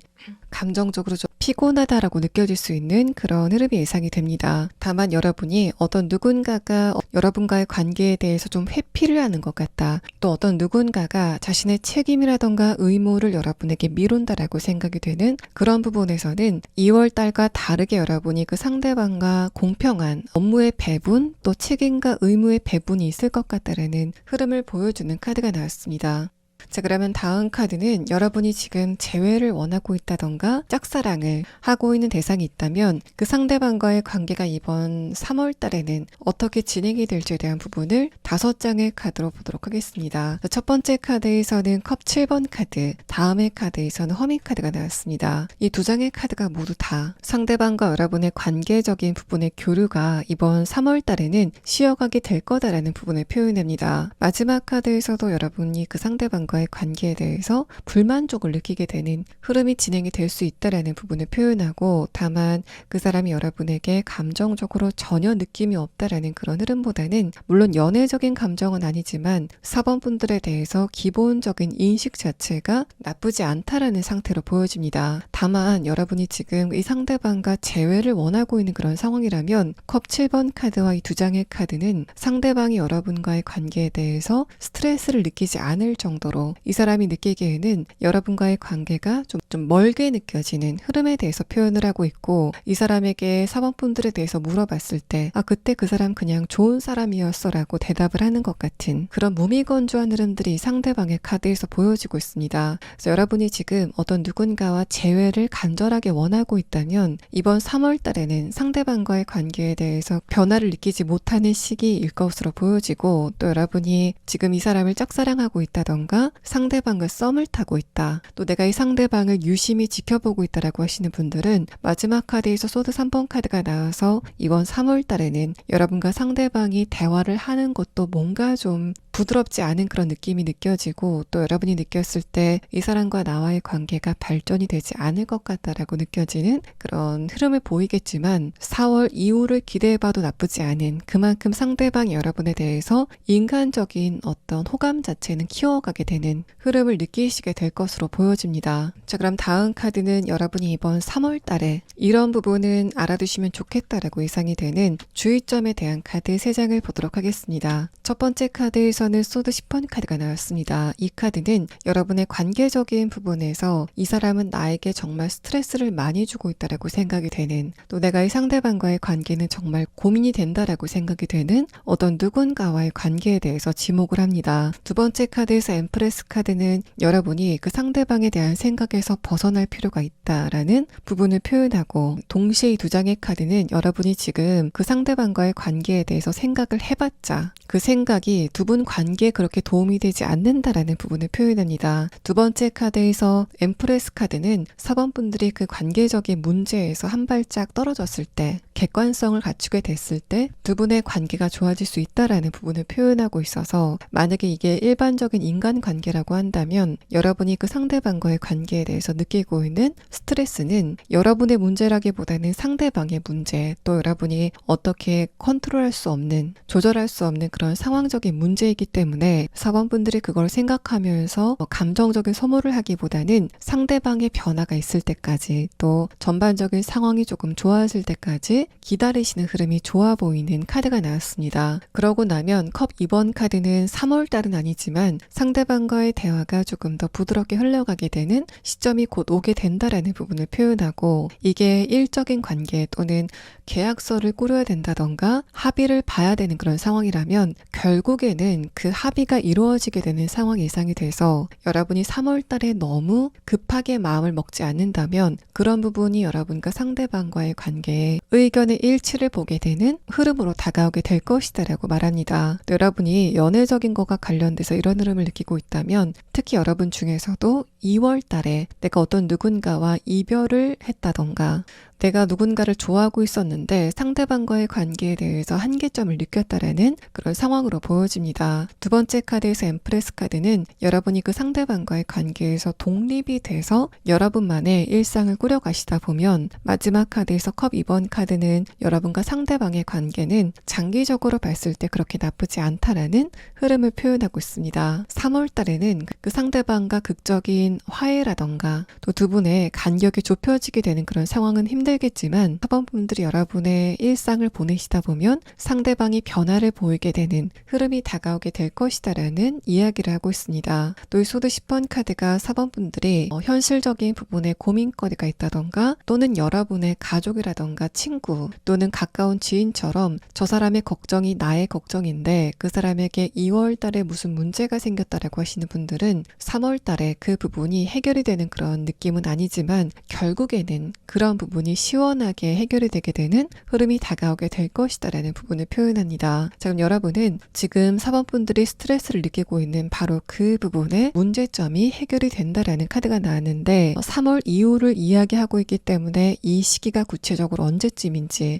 감정적으로 좀 피곤하다라고 느껴질 수 있는 그런 흐름이 예상이 됩니다. 다만 여러분이 어떤 누군가가 여러분과의 관계에 대해서 좀 회피를 하는 것 같다. 또 어떤 누군가가 자신의 책임이라던가 의무를 여러분에게 미룬다라고 생각이 되는 그런 부분에서는 2월 달과 다르게 여러분이 그 상대방과 공평한 업무의 배분 또 책임과 의무의 배분이 있을 것 같다라는 흐름을 보여주는 카드가 나왔습니다. 자, 그러면 다음 카드는 여러분이 지금 재회를 원하고 있다던가 짝사랑을 하고 있는 대상이 있다면 그 상대방과의 관계가 이번 3월 달에는 어떻게 진행이 될지에 대한 부분을 5장의 카드로 보도록 하겠습니다. 첫 번째 카드에서는 컵 7번 카드, 다음의 카드에서는 허미 카드가 나왔습니다. 이 2장의 카드가 모두 다 상대방과 여러분의 관계적인 부분의 교류가 이번 3월 달에는 쉬어가게 될 거다라는 부분을 표현합니다. 마지막 카드에서도 여러분이 그 상대방과의 관계에 대해서 불만족을 느끼게 되는 흐름이 진행이 될 수 있다라는 부분을 표현하고 다만 그 사람이 여러분에게 감정적으로 전혀 느낌이 없다라는 그런 흐름보다는 물론 연애적인 감정은 아니지만 4번 분들에 대해서 기본적인 인식 자체가 나쁘지 않다라는 상태로 보여집니다. 다만 여러분이 지금 이 상대방과 재회를 원하고 있는 그런 상황이라면 컵 7번 카드와 이 2장의 카드는 상대방이 여러분과의 관계에 대해서 스트레스를 느끼지 않을 정도로 정도로 이 사람이 느끼기에는 여러분과의 관계가 좀 멀게 느껴지는 흐름에 대해서 표현을 하고 있고, 이 사람에게 사번분들에 대해서 물어봤을 때 그때 그 사람 그냥 좋은 사람이었어 라고 대답을 하는 것 같은 그런 무미건조한 흐름들이 상대방의 카드에서 보여지고 있습니다. 그래서 여러분이 지금 어떤 누군가와 재회를 간절하게 원하고 있다면 이번 3월 달에는 상대방과의 관계에 대해서 변화를 느끼지 못하는 시기일 것으로 보여지고, 또 여러분이 지금 이 사람을 짝사랑하고 있다던가 상대방과 썸을 타고 있다, 또 내가 이 상대방을 유심히 지켜보고 있다라고 하시는 분들은 마지막 카드에서 소드 3번 카드가 나와서 이번 3월 달에는 여러분과 상대방이 대화를 하는 것도 뭔가 좀 부드럽지 않은 그런 느낌이 느껴지고, 또 여러분이 느꼈을 때 이 사람과 나와의 관계가 발전이 되지 않을 것 같다라고 느껴지는 그런 흐름을 보이겠지만, 4월 이후를 기대해봐도 나쁘지 않은, 그만큼 상대방이 여러분에 대해서 인간적인 어떤 호감 자체는 키워가게 되는 흐름을 느끼시게 될 것으로 보여집니다. 자, 그럼 다음 카드는 여러분이 이번 3월 달에 이런 부분은 알아두시면 좋겠다라고 예상이 되는 주의점에 대한 카드 3장을 보도록 하겠습니다. 첫 번째 카드에서는 소드 10번 카드가 나왔습니다. 이 카드는 여러분의 관계적인 부분에서 이 사람은 나에게 정말 스트레스를 많이 주고 있다라고 생각이 되는, 또 내가 이 상대방과의 관계는 정말 고민이 된다라고 생각이 되는 어떤 누군가와의 관계에 대해서 지목을 합니다. 두 번째 카드에서 엠프레스 카드는 여러분이 그 상대방에 대한 생각에서 벗어날 필요가 있다라는 부분을 표현하고, 동시에 이 두 장의 카드는 여러분이 지금 그 상대방과의 관계에 대해서 생각을 해봤자 그 생각이 두 분 관계에 그렇게 도움이 되지 않는다라는 부분을 표현합니다. 두 번째 카드에서 엠프레스 카드는 4번 분들이 그 관계적인 문제에서 한 발짝 떨어졌을 때, 객관성을 갖추게 됐을 때 두 분의 관계가 좋아질 수 있다라는 부분을 표현하고 있어서, 만약에 이게 일반적인 인간관계라고 한다면 여러분이 그 상대방과의 관계에 대해서 느끼고 있는 스트레스는 여러분의 문제라기보다는 상대방의 문제, 또 여러분이 어떻게 컨트롤할 수 없는, 조절할 수 없는 그런 상황적인 문제이기 때문에 4번 분들이 그걸 생각하면서 감정적인 소모를 하기보다는 상대방의 변화가 있을 때까지, 또 전반적인 상황이 조금 좋아질 때까지 기다리시는 흐름이 좋아 보이는 카드가 나왔습니다. 그러고 나면 컵 2번 카드는 3월 달은 아니지만 상대방과의 대화가 조금 더 부드럽게 흘러가게 되는 시점이 곧 오게 된다라는 부분을 표현하고, 이게 일적인 관계 또는 계약서를 꾸려야 된다던가 합의를 봐야 되는 그런 상황이라면 결국에는 그 합의가 이루어지게 되는 상황이 예상이 돼서, 여러분이 3월 달에 너무 급하게 마음을 먹지 않는다면 그런 부분이 여러분과 상대방과의 관계에 의견의 일치를 보게 되는 흐름으로 다가오게 될 것이다라고 말합니다. 여러분이 연애적인 것과 관련돼서 이런 흐름을 느끼고 있다면, 특히 여러분 중에서도 2월 달에 내가 어떤 누군가와 이별을 했다던가 내가 누군가를 좋아하고 있었는데 상대방과의 관계에 대해서 한계점을 느꼈다라는 그런 상황으로 보여집니다. 두 번째 카드에서 엠프레스 카드는 여러분이 그 상대방과의 관계에서 독립이 돼서 여러분만의 일상을 꾸려가시다 보면, 마지막 카드에서 컵 2번 카드는 여러분과 상대방의 관계는 장기적으로 봤을 때 그렇게 나쁘지 않다라는 흐름을 표현하고 있습니다. 3월 달에는 그 상대방과 극적인 화해라던가 또 두 분의 간격이 좁혀지게 되는 그런 상황은 힘들겠지만, 사번분들이 여러분의 일상을 보내시다 보면 상대방이 변화를 보이게 되는 흐름이 다가오게 될 것이다라는 이야기를 하고 있습니다. 또 이 소드 10번 카드가 4번분들이 현실적인 부분에 고민거리가 있다던가, 또는 여러분의 가족이라던가 친구 또는 가까운 지인처럼 저 사람의 걱정이 나의 걱정인데 그 사람에게 2월 달에 무슨 문제가 생겼다라고 하시는 분들은 3월 달에 그 부분이 해결이 되는 그런 느낌은 아니지만 결국에는 그런 부분이 시원하게 해결이 되게 되는 흐름이 다가오게 될 것이다라는 부분을 표현합니다. 자, 그럼 여러분은 지금 4번분들이 스트레스를 느끼고 있는 바로 그 부분의 문제점이 해결이 된다라는 카드가 나왔는데, 3월 이후를 이야기하고 있기 때문에 이 시기가 구체적으로 언제쯤인지에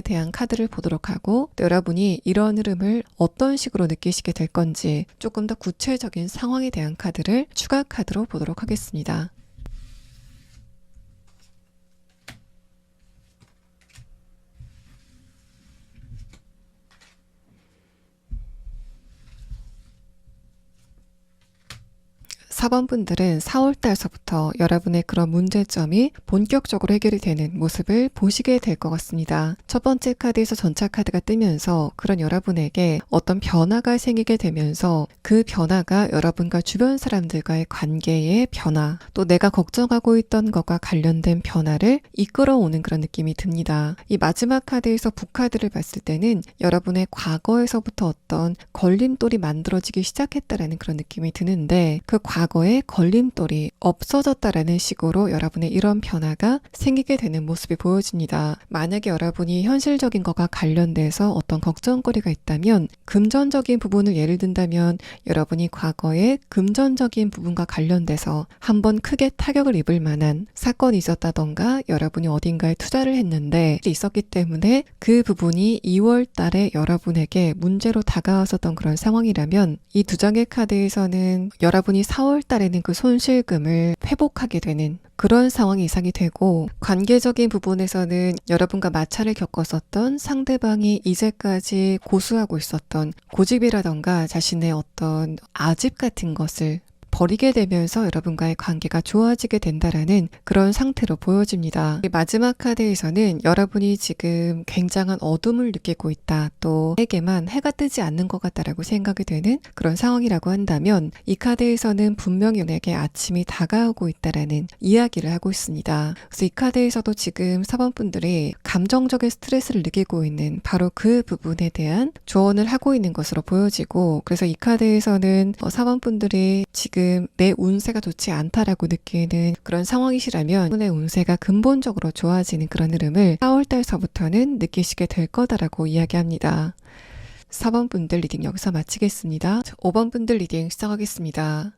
대한 카드를 보도록 하고, 또 여러분이 이런 흐름을 어떤 식으로 느끼시게 될 건지 조금 더 구체적인 상황에 대한 카드를 추가 카드로 보도록 하겠습니다. 4번 분들은 4월 달서부터 여러분의 그런 문제점이 본격적으로 해결이 되는 모습을 보시게 될 것 같습니다. 첫 번째 카드에서 전차 카드가 뜨면서 그런 여러분에게 어떤 변화가 생기게 되면서 그 변화가 여러분과 주변 사람들과의 관계의 변화, 또 내가 걱정하고 있던 것과 관련된 변화를 이끌어오는 그런 느낌이 듭니다. 이 마지막 카드에서 북카드를 봤을 때는 여러분의 과거에서부터 어떤 걸림돌이 만들어지기 시작했다라는 그런 느낌이 드는데 그 과거의 걸림돌이 없어졌다라는 식으로 여러분의 이런 변화가 생기게 되는 모습이 보여집니다. 만약에 여러분이 현실적인 것과 관련돼서 어떤 걱정거리가 있다면 금전적인 부분을 예를 든다면 여러분이 과거에 금전적인 부분과 관련돼서 한번 크게 타격을 입을 만한 사건이 있었다던가 여러분이 어딘가에 투자를 했는데 있었기 때문에 그 부분이 2월 달에 여러분에게 문제로 다가왔었던 그런 상황이라면 이 두 장의 카드에서는 여러분이 4월 달에는 그 손실금을 회복하게 되는 그런 상황이 예상이 되고 관계적인 부분에서는 여러분과 마찰을 겪었었던 상대방이 이제까지 고수하고 있었던 고집이라던가 자신의 어떤 아집 같은 것을 버리게 되면서 여러분과의 관계가 좋아지게 된다라는 그런 상태로 보여집니다. 마지막 카드에서는 여러분이 지금 굉장한 어둠을 느끼고 있다. 또 에게만 해가 뜨지 않는 것 같다라고 생각이 되는 그런 상황이라고 한다면 이 카드에서는 분명히 내게 아침이 다가오고 있다라는 이야기를 하고 있습니다. 그래서 이 카드에서도 지금 4번 분들이 감정적인 스트레스를 느끼고 있는 바로 그 부분에 대한 조언을 하고 있는 것으로 보여지고 그래서 이 카드에서는 4번 분들이 지금 내 운세가 좋지 않다라고 느끼는 그런 상황이시라면 내 운세가 근본적으로 좋아지는 그런 흐름을 4월 달서부터는 느끼시게 될 거다라고 이야기합니다. 4번 분들 리딩 여기서 마치겠습니다. 5번 분들 리딩 시작하겠습니다.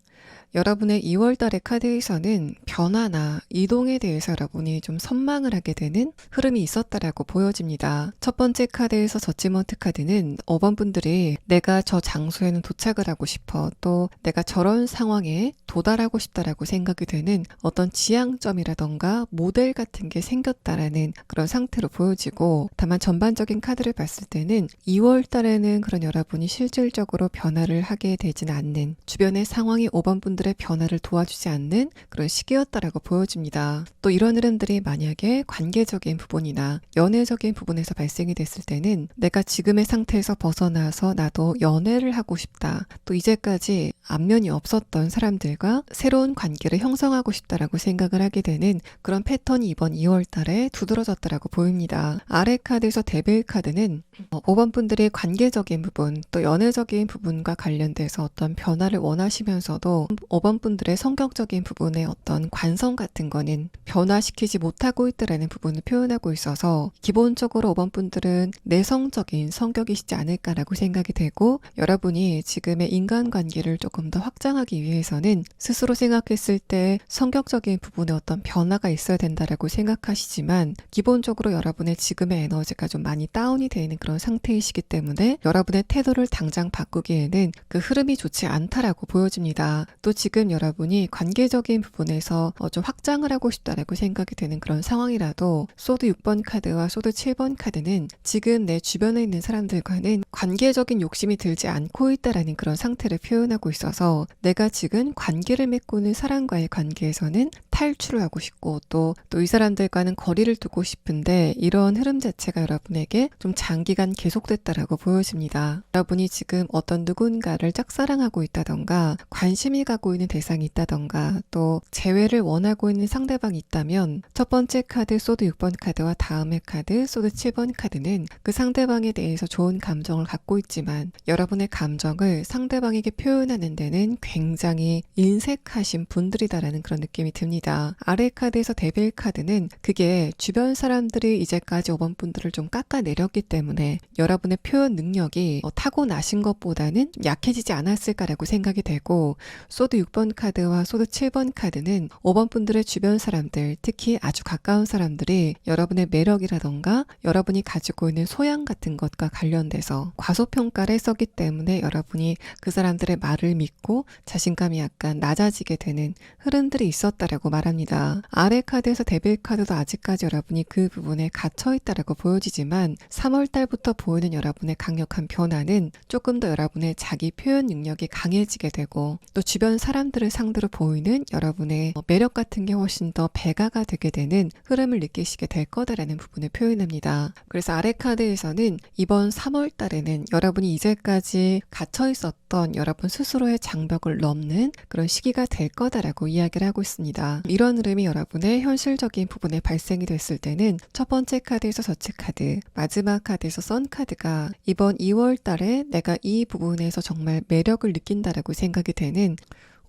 여러분의 2월 달의 카드에서는 변화나 이동에 대해서 여러분이 좀 선망을 하게 되는 흐름이 있었다라고 보여집니다. 첫 번째 카드에서 저지먼트 카드는 5번 분들이 내가 저 장소에는 도착을 하고 싶어 또 내가 저런 상황에 도달하고 싶다라고 생각이 되는 어떤 지향점이라던가 모델 같은 게 생겼다라는 그런 상태로 보여지고 다만 전반적인 카드를 봤을 때는 2월 달에는 그런 여러분이 실질적으로 변화를 하게 되진 않는 주변의 상황이 5번 분들의 변화를 도와주지 않는 그런 시기였다라고 보여집니다. 또 이런 흐름들이 만약에 관계적인 부분이나 연애적인 부분에서 발생이 됐을 때는 내가 지금의 상태에서 벗어나서 나도 연애를 하고 싶다. 또 이제까지 안면이 없었던 사람들과 새로운 관계를 형성하고 싶다라고 생각을 하게 되는 그런 패턴이 이번 2월 달에 두드러졌다라고 보입니다. 아래 카드에서 데빌 카드는 5번 분들의 관계적인 부분 또 연애적인 부분과 관련돼서 어떤 변화를 원하시면서도 5번 분들의 성격적인 부분의 어떤 관성 같은 거는 변화시키지 못하고 있다라는 부분을 표현하고 있어서 기본적으로 5번 분들은 내성적인 성격이시지 않을까라고 생각이 되고 여러분이 지금의 인간관계를 조금 더 확장하기 위해서는 스스로 생각했을 때 성격적인 부분에 어떤 변화가 있어야 된다라고 생각하시지만 기본적으로 여러분의 지금의 에너지가 좀 많이 다운이 되어 있는 그런 상태이시기 때문에 여러분의 태도를 당장 바꾸기에는 그 흐름이 좋지 않다라고 보여집니다. 또 지금 여러분이 관계적인 부분에서 좀 확장을 하고 싶다라고 생각이 되는 그런 상황이라도 소드 6번 카드와 소드 7번 카드는 지금 내 주변에 있는 사람들과는 관계적인 욕심이 들지 않고 있다라는 그런 상태를 표현하고 있어서 내가 지금 관계를 맺고 있는 사람과의 관계에서는 탈출을 하고 싶고 또 이 사람들과는 거리를 두고 싶은데 이런 흐름 자체가 여러분에게 좀 장기간 계속됐다라고 보여집니다. 여러분이 지금 어떤 누군가를 짝사랑하고 있다던가 관심이 가고 있는 대상이 있다던가 또 재회를 원하고 있는 상대방이 있다면 첫 번째 카드 소드 6번 카드와 다음의 카드 소드 7번 카드는 그 상대방에 대해서 좋은 감정을 갖고 있지만 여러분의 감정을 상대방에게 표현하는 데는 굉장히 인색하신 분들이다라는 그런 느낌이 듭니다. 아래 카드에서 데빌 카드는 그게 주변 사람들이 이제까지 5번 분들을 좀 깎아내렸기 때문에 여러분의 표현 능력이 타고나신 것보다는 약해지지 않았을까라고 생각이 되고 소드 6번 카드와 소드 7번 카드는 5번 분들의 주변 사람들 특히 아주 가까운 사람들이 여러분의 매력이라던가 여러분이 가지고 있는 소양 같은 것과 관련돼서 과소평가를 했었기 때문에 여러분이 그 사람들의 말을 믿고 자신감이 약간 낮아지게 되는 흐름들이 있었다라고 말합니다. 아래 카드에서 데빌 카드도 아직까지 여러분이 그 부분에 갇혀있다라고 보여지지만 3월달부터 보이는 여러분의 강력한 변화는 조금 더 여러분의 자기 표현 능력이 강해지게 되고 또 주변 사람들을 상대로 보이는 여러분의 매력 같은 게 훨씬 더 배가가 되게 되는 흐름을 느끼시게 될 거다라는 부분을 표현합니다. 그래서 아래 카드에서는 이번 3월 달에는 여러분이 이제까지 갇혀 있었던 여러분 스스로의 장벽을 넘는 그런 시기가 될 거다라고 이야기를 하고 있습니다. 이런 흐름이 여러분의 현실적인 부분에 발생이 됐을 때는 첫 번째 카드에서 저체 카드, 마지막 카드에서 선 카드가 이번 2월 달에 내가 이 부분에서 정말 매력을 느낀다라고 생각이 되는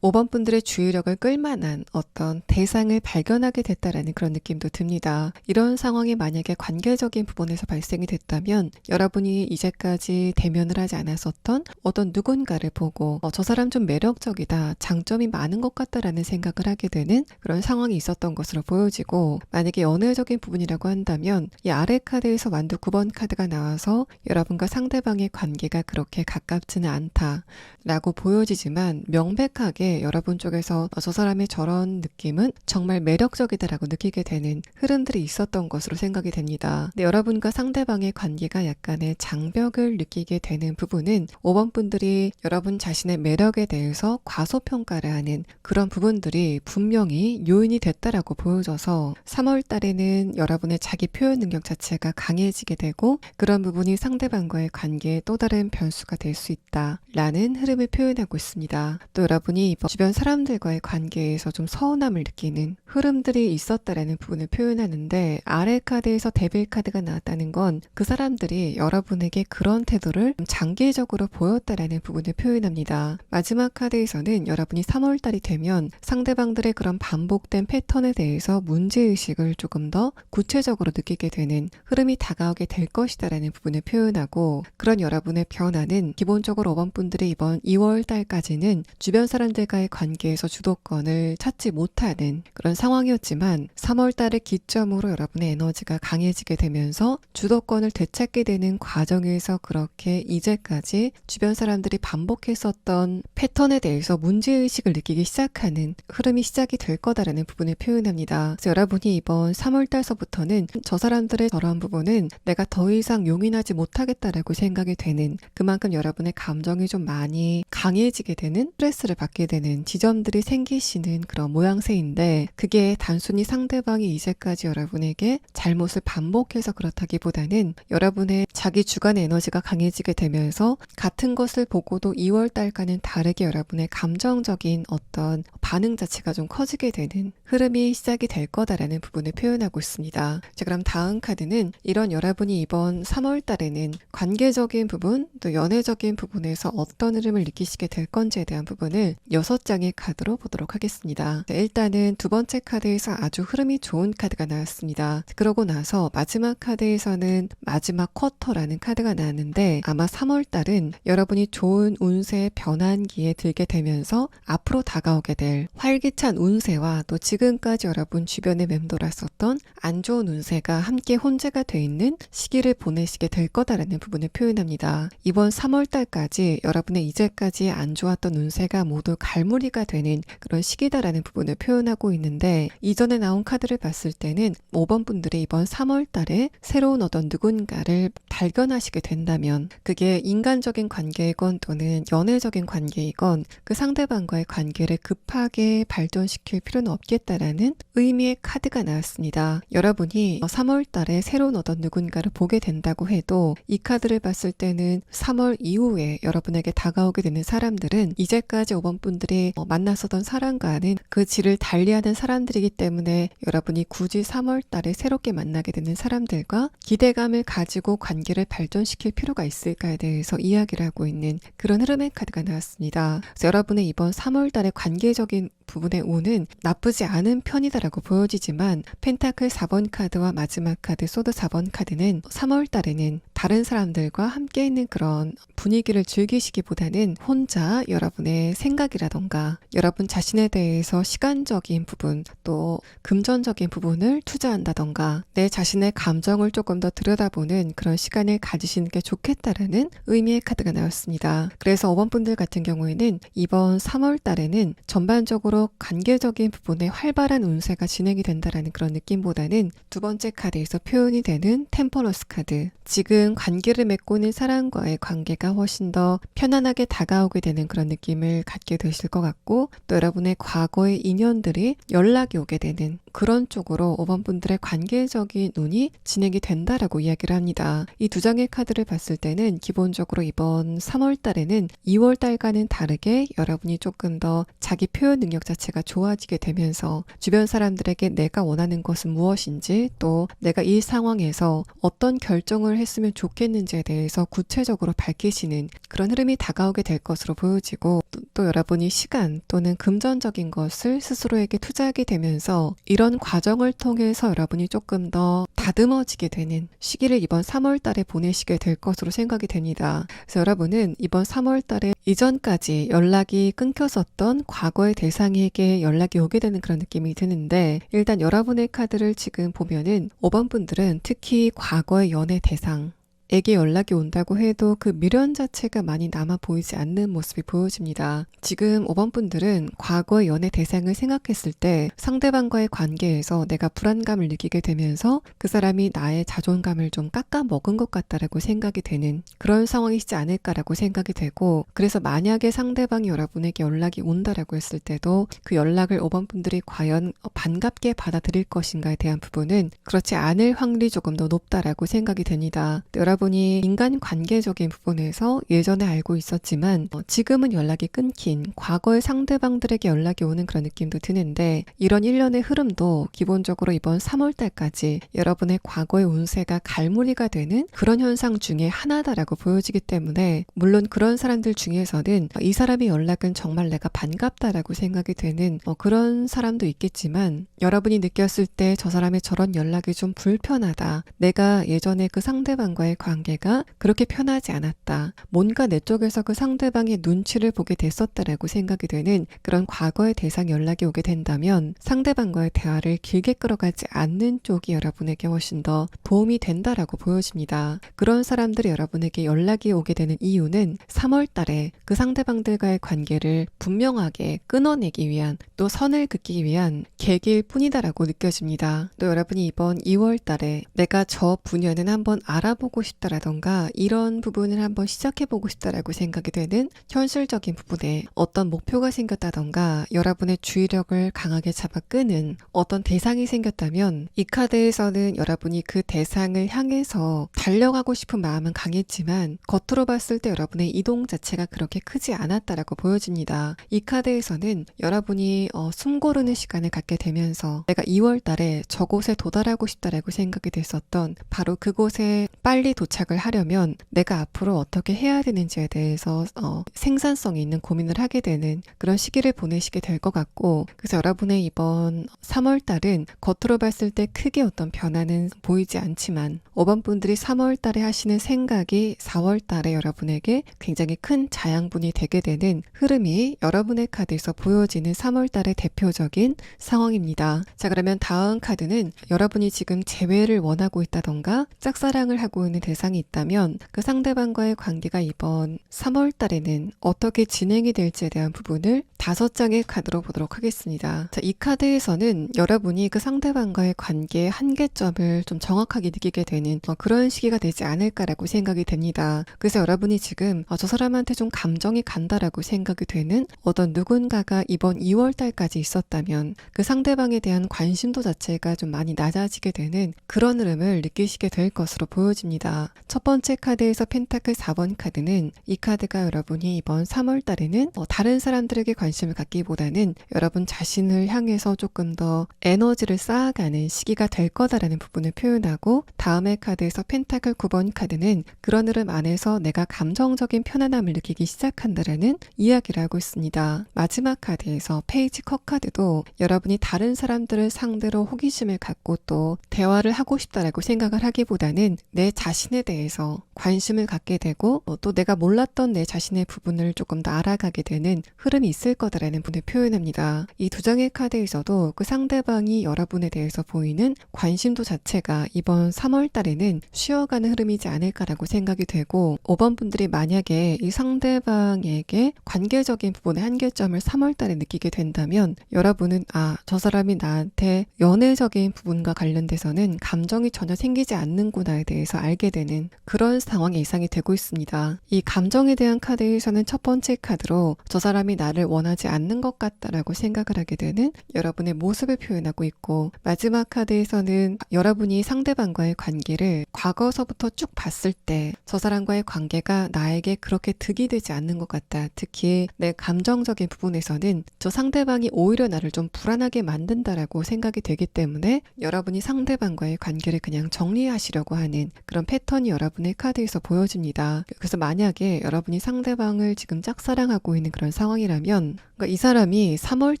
5번 분들의 주의력을 끌만한 어떤 대상을 발견하게 됐다라는 그런 느낌도 듭니다. 이런 상황이 만약에 관계적인 부분에서 발생이 됐다면 여러분이 이제까지 대면을 하지 않았었던 어떤 누군가를 보고 저 사람 좀 매력적이다, 장점이 많은 것 같다라는 생각을 하게 되는 그런 상황이 있었던 것으로 보여지고, 만약에 연애적인 부분이라고 한다면 이 아래 카드에서 완두 9번 카드가 나와서 여러분과 상대방의 관계가 그렇게 가깝지는 않다라고 보여지지만 명백하게 여러분 쪽에서 저 사람의 저런 느낌은 정말 매력적이다라고 느끼게 되는 흐름들이 있었던 것으로 생각이 됩니다. 근데 여러분과 상대방의 관계가 약간의 장벽을 느끼게 되는 부분은 5번 분들이 여러분 자신의 매력에 대해서 과소평가를 하는 그런 부분들이 분명히 요인이 됐다라고 보여져서 3월 달에는 여러분의 자기 표현 능력 자체가 강해지게 되고 그런 부분이 상대방과의 관계에 또 다른 변수가 될 수 있다라는 흐름을 표현하고 있습니다. 또 여러분이 주변 사람들과의 관계에서 좀 서운함을 느끼는 흐름들이 있었다라는 부분을 표현하는데, 아래 카드에서 데빌 카드가 나왔다는 건 그 사람들이 여러분에게 그런 태도를 장기적으로 보였다라는 부분을 표현합니다. 마지막 카드에서는 여러분이 3월달이 되면 상대방들의 그런 반복된 패턴에 대해서 문제의식을 조금 더 구체적으로 느끼게 되는 흐름이 다가오게 될 것이다라는 부분을 표현하고, 그런 여러분의 변화는 기본적으로 5번 분들이 이번 2월달까지는 주변 사람들과의 관계에서 주도권을 찾지 못하는 그런 상황이었지만 3월달을 기점으로 여러분의 에너지가 강해지게 되면서 주도권을 되찾게 되는 과정에서 그렇게 이제까지 주변 사람들이 반복했었던 패턴에 대해서 문제의식을 느끼기 시작하는 흐름이 시작이 될 거다라는 부분을 표현합니다. 그래서 여러분이 이번 3월달서부터는 저 사람들의 저런 부분은 내가 더 이상 용인하지 못하겠다라고 생각이 되는, 그만큼 여러분의 감정이 좀 많이 강해지게 되는, 스트레스를 받게 되는 지점들이 생기시는 그런 모양새인데, 그게 단순히 상대방이 이제까지 여러분에게 잘못을 반복해서 그렇다기보다는 여러분의 자기 주관의 에너지가 강해지게 되면서 같은 것을 보고도 2월달과는 다르게 여러분의 감정적인 어떤 반응 자체가 좀 커지게 되는 흐름이 시작이 될 거다라는 부분을 표현하고 있습니다. 자, 그럼 다음 카드는 이런 여러분이 이번 3월달에는 관계적인 부분 또 연애적인 부분에서 어떤 흐름을 느끼시게 될 건지에 대한 부분을 6장의 카드로 보도록 하겠습니다. 일단은 두 번째 카드에서 아주 흐름이 좋은 카드가 나왔습니다. 그러고 나서 마지막 카드에서는 마지막 쿼터라는 카드가 나왔는데, 아마 3월달은 여러분이 좋은 운세 변환기에 들게 되면서 앞으로 다가오게 될 활기찬 운세와 또 지금까지 여러분 주변에 맴돌았었던 안 좋은 운세가 함께 혼재가 돼 있는 시기를 보내시게 될 거다라는 부분을 표현합니다. 이번 3월달까지 여러분의 이제까지 안 좋았던 운세가 모두 갈무리가 되는 그런 시기다라는 부분을 표현하고 있는데, 이전에 나온 카드를 봤을 때는 5번 분들이 이번 3월달에 새로운 어떤 누군가를 발견하시게 된다면, 그게 인간적인 관계이건 또는 연애적인 관계이건 그 상대방과의 관계를 급하게 발전시킬 필요는 없겠다라는 의미의 카드가 나왔습니다. 여러분이 3월달에 새로운 어떤 누군가를 보게 된다고 해도 이 카드를 봤을 때는 3월 이후에 여러분에게 다가오게 되는 사람들은 이제까지 5번 분들이 만났었던 사람과는 그 질을 달리하는 사람들이기 때문에 여러분이 굳이 3월달에 새롭게 만나게 되는 사람들과 기대감을 가지고 관계를 발전시킬 필요가 있을까에 대해서 이야기를 하고 있는 그런 흐름의 카드가 나왔습니다. 그래서 여러분의 이번 3월달의 관계적인 부분의 운은 나쁘지 않은 편이다라고 보여지지만, 펜타클 4번 카드와 마지막 카드 소드 4번 카드는 3월달에는 다른 사람들과 함께 있는 그런 분위기를 즐기시기보다는 혼자 여러분의 생각이라던가 여러분 자신에 대해서 시간적인 부분 또 금전적인 부분을 투자한다던가 내 자신의 감정을 조금 더 들여다보는 그런 시간을 가지시는 게 좋겠다라는 의미의 카드가 나왔습니다. 그래서 5번 분들 같은 경우에는 이번 3월 달에는 전반적으로 갈수록 관계적인 부분에 활발한 운세가 진행이 된다라는 그런 느낌보다는 두 번째 카드에서 표현이 되는 템퍼런스 카드. 지금 관계를 맺고 있는 사람과의 관계가 훨씬 더 편안하게 다가오게 되는 그런 느낌을 갖게 되실 것 같고, 또 여러분의 과거의 인연들이 연락이 오게 되는 그런 쪽으로 5번 분들의 관계적인 운이 진행이 된다라고 이야기를 합니다. 이 두 장의 카드를 봤을 때는 기본적으로 이번 3월 달에는 2월 달과는 다르게 여러분이 조금 더 자기 표현 능력 자체가 좋아지게 되면서 주변 사람들에게 내가 원하는 것은 무엇인지, 또 내가 이 상황에서 어떤 결정을 했으면 좋겠는지에 대해서 구체적으로 밝히시는 그런 흐름이 다가오게 될 것으로 보여지고, 또 여러분이 시간 또는 금전적인 것을 스스로에게 투자하게 되면서 이런 과정을 통해서 여러분이 조금 더 다듬어지게 되는 시기를 이번 3월 달에 보내시게 될 것으로 생각이 됩니다. 그래서 여러분은 이번 3월 달에 이전까지 연락이 끊겼었던 과거의 대상에게 연락이 오게 되는 그런 느낌이 드는데, 일단 여러분의 카드를 지금 보면은 5번 분들은 특히 과거의 연애 대상 에게 연락이 온다고 해도 그 미련 자체가 많이 남아 보이지 않는 모습이 보여집니다. 지금 5번 분들은 과거의 연애 대상을 생각했을 때 상대방과의 관계에서 내가 불안감을 느끼게 되면서 그 사람이 나의 자존감을 좀 깎아 먹은 것 같다라고 생각이 되는 그런 상황이시지 않을까라고 생각이 되고, 그래서 만약에 상대방이 여러분에게 연락이 온다라고 했을 때도 그 연락을 5번 분들이 과연 반갑게 받아들일 것인가에 대한 부분은 그렇지 않을 확률이 조금 더 높다라고 생각이 됩니다. 여러분이 인간관계적인 부분에서 예전에 알고 있었지만 지금은 연락이 끊긴 과거의 상대방들에게 연락이 오는 그런 느낌도 드는데, 이런 일련의 흐름도 기본적으로 이번 3월 달까지 여러분의 과거의 운세가 갈무리가 되는 그런 현상 중에 하나다라고 보여지기 때문에, 물론 그런 사람들 중에서는 이 사람의 연락은 정말 내가 반갑다라고 생각이 되는 그런 사람도 있겠지만, 여러분이 느꼈을 때 저 사람의 저런 연락이 좀 불편하다, 내가 예전에 그 상대방과의 관계가 그렇게 편하지 않았다, 뭔가 내 쪽에서 그 상대방의 눈치를 보게 됐었다라고 생각이 되는 그런 과거의 대상 연락이 오게 된다면, 상대방과의 대화를 길게 끌어가지 않는 쪽이 여러분에게 훨씬 더 도움이 된다라고 보여집니다. 그런 사람들이 여러분에게 연락이 오게 되는 이유는 3월 달에 그 상대방들과의 관계를 분명하게 끊어내기 위한, 또 선을 긋기 위한 계기일 뿐이다라고 느껴집니다. 또 여러분이 이번 2월 달에 내가 저 분야는 한번 알아보고 싶다라던가 이런 부분을 한번 시작해보고 싶다라고 생각이 되는 현실적인 부분에 어떤 목표가 생겼다던가 여러분의 주의력을 강하게 잡아 끄는 어떤 대상이 생겼다면, 이 카드에서는 여러분이 그 대상을 향해서 달려가고 싶은 마음은 강했지만 겉으로 봤을 때 여러분의 이동 자체가 그렇게 크지 않았다라고 보여집니다. 이 카드에서는 여러분이 숨 고르는 시간을 갖게 되면서 내가 2월 달에 저곳에 도달하고 싶다라고 생각이 됐었던 바로 그곳에 빨리 도착을 하려면 내가 앞으로 어떻게 해야 되는지에 대해서 생산성이 있는 고민을 하게 되는 그런 시기를 보내시게 될 것 같고, 그래서 여러분의 이번 3월 달은 겉으로 봤을 때 크게 어떤 변화는 보이지 않지만 5번 분들이 3월 달에 하시는 생각이 4월 달에 여러분에게 굉장히 큰 자양분이 되게 되는 흐름이 여러분의 카드에서 보여지는 3월 달의 대표적인 상황입니다. 자, 그러면 다음 카드는 여러분이 지금 재회를 원하고 있다던가 짝사랑을 하고 있는 대상이 있다면 그 상대방과의 관계가 이번 3월 달에는 어떻게 진행이 될지에 대한 부분을 5장의 카드로 보도록 하겠습니다. 자, 이 카드에서는 여러분이 그 상대방과의 관계의 한계점을 좀 정확하게 느끼게 되는 그런 시기가 되지 않을까라고 생각이 됩니다. 그래서 여러분이 지금 저 사람한테 좀 감정이 간다라고 생각이 되는 어떤 누군가가 이번 2월 달까지 있었다면 그 상대방에 대한 관심도 자체가 좀 많이 낮아지게 되는 그런 흐름을 느끼시게 될 것으로 보여집니다. 첫 번째 카드에서 펜타클 4번 카드는, 이 카드가 여러분이 이번 3월 달에는 다른 사람들에게 관심을 갖기보다는 여러분 자신을 향해서 조금 더 에너지를 쌓아가는 시기가 될 거다라는 부분을 표현하고, 다음의 카드에서 펜타클 9번 카드는 그런 흐름 안에서 내가 감정적인 편안함을 느끼기 시작한다라는 이야기를 하고 있습니다. 마지막 카드에서 페이지 컵 카드도 여러분이 다른 사람들을 상대로 호기심을 갖고 또 대화를 하고 싶다라고 생각을 하기보다는 내 자신 자신에 대해서 관심을 갖게 되고 또 내가 몰랐던 내 자신의 부분을 조금 더 알아가게 되는 흐름이 있을 거다라는 분을 표현합니다. 이 두 장의 카드에서도 그 상대방이 여러분에 대해서 보이는 관심도 자체가 이번 3월 달에는 쉬어가는 흐름이지 않을까라고 생각이 되고 5번 분들이 만약에 이 상대방에게 관계적인 부분의 한계점을 3월 달에 느끼게 된다면 여러분은 저 사람이 나한테 연애적인 부분과 관련돼서는 감정이 전혀 생기지 않는구나에 대해서 알게 되는 그런 상황의 이상이 되고 있습니다. 이 감정에 대한 카드에서는 첫 번째 카드로 저 사람이 나를 원하지 않는 것 같다라고 생각을 하게 되는 여러분의 모습을 표현하고 있고 마지막 카드에서는 여러분이 상대방과의 관계를 과거서부터 쭉 봤을 때 저 사람과의 관계가 나에게 그렇게 득이 되지 않는 것 같다. 특히 내 감정적인 부분에서는 저 상대방이 오히려 나를 좀 불안하게 만든다라고 생각이 되기 때문에 여러분이 상대방과의 관계를 그냥 정리하시려고 하는 그런 패턴이 여러분의 카드에서 보여집니다. 그래서 만약에 여러분이 상대방을 지금 짝사랑하고 있는 그런 상황이라면 그러니까 이 사람이 3월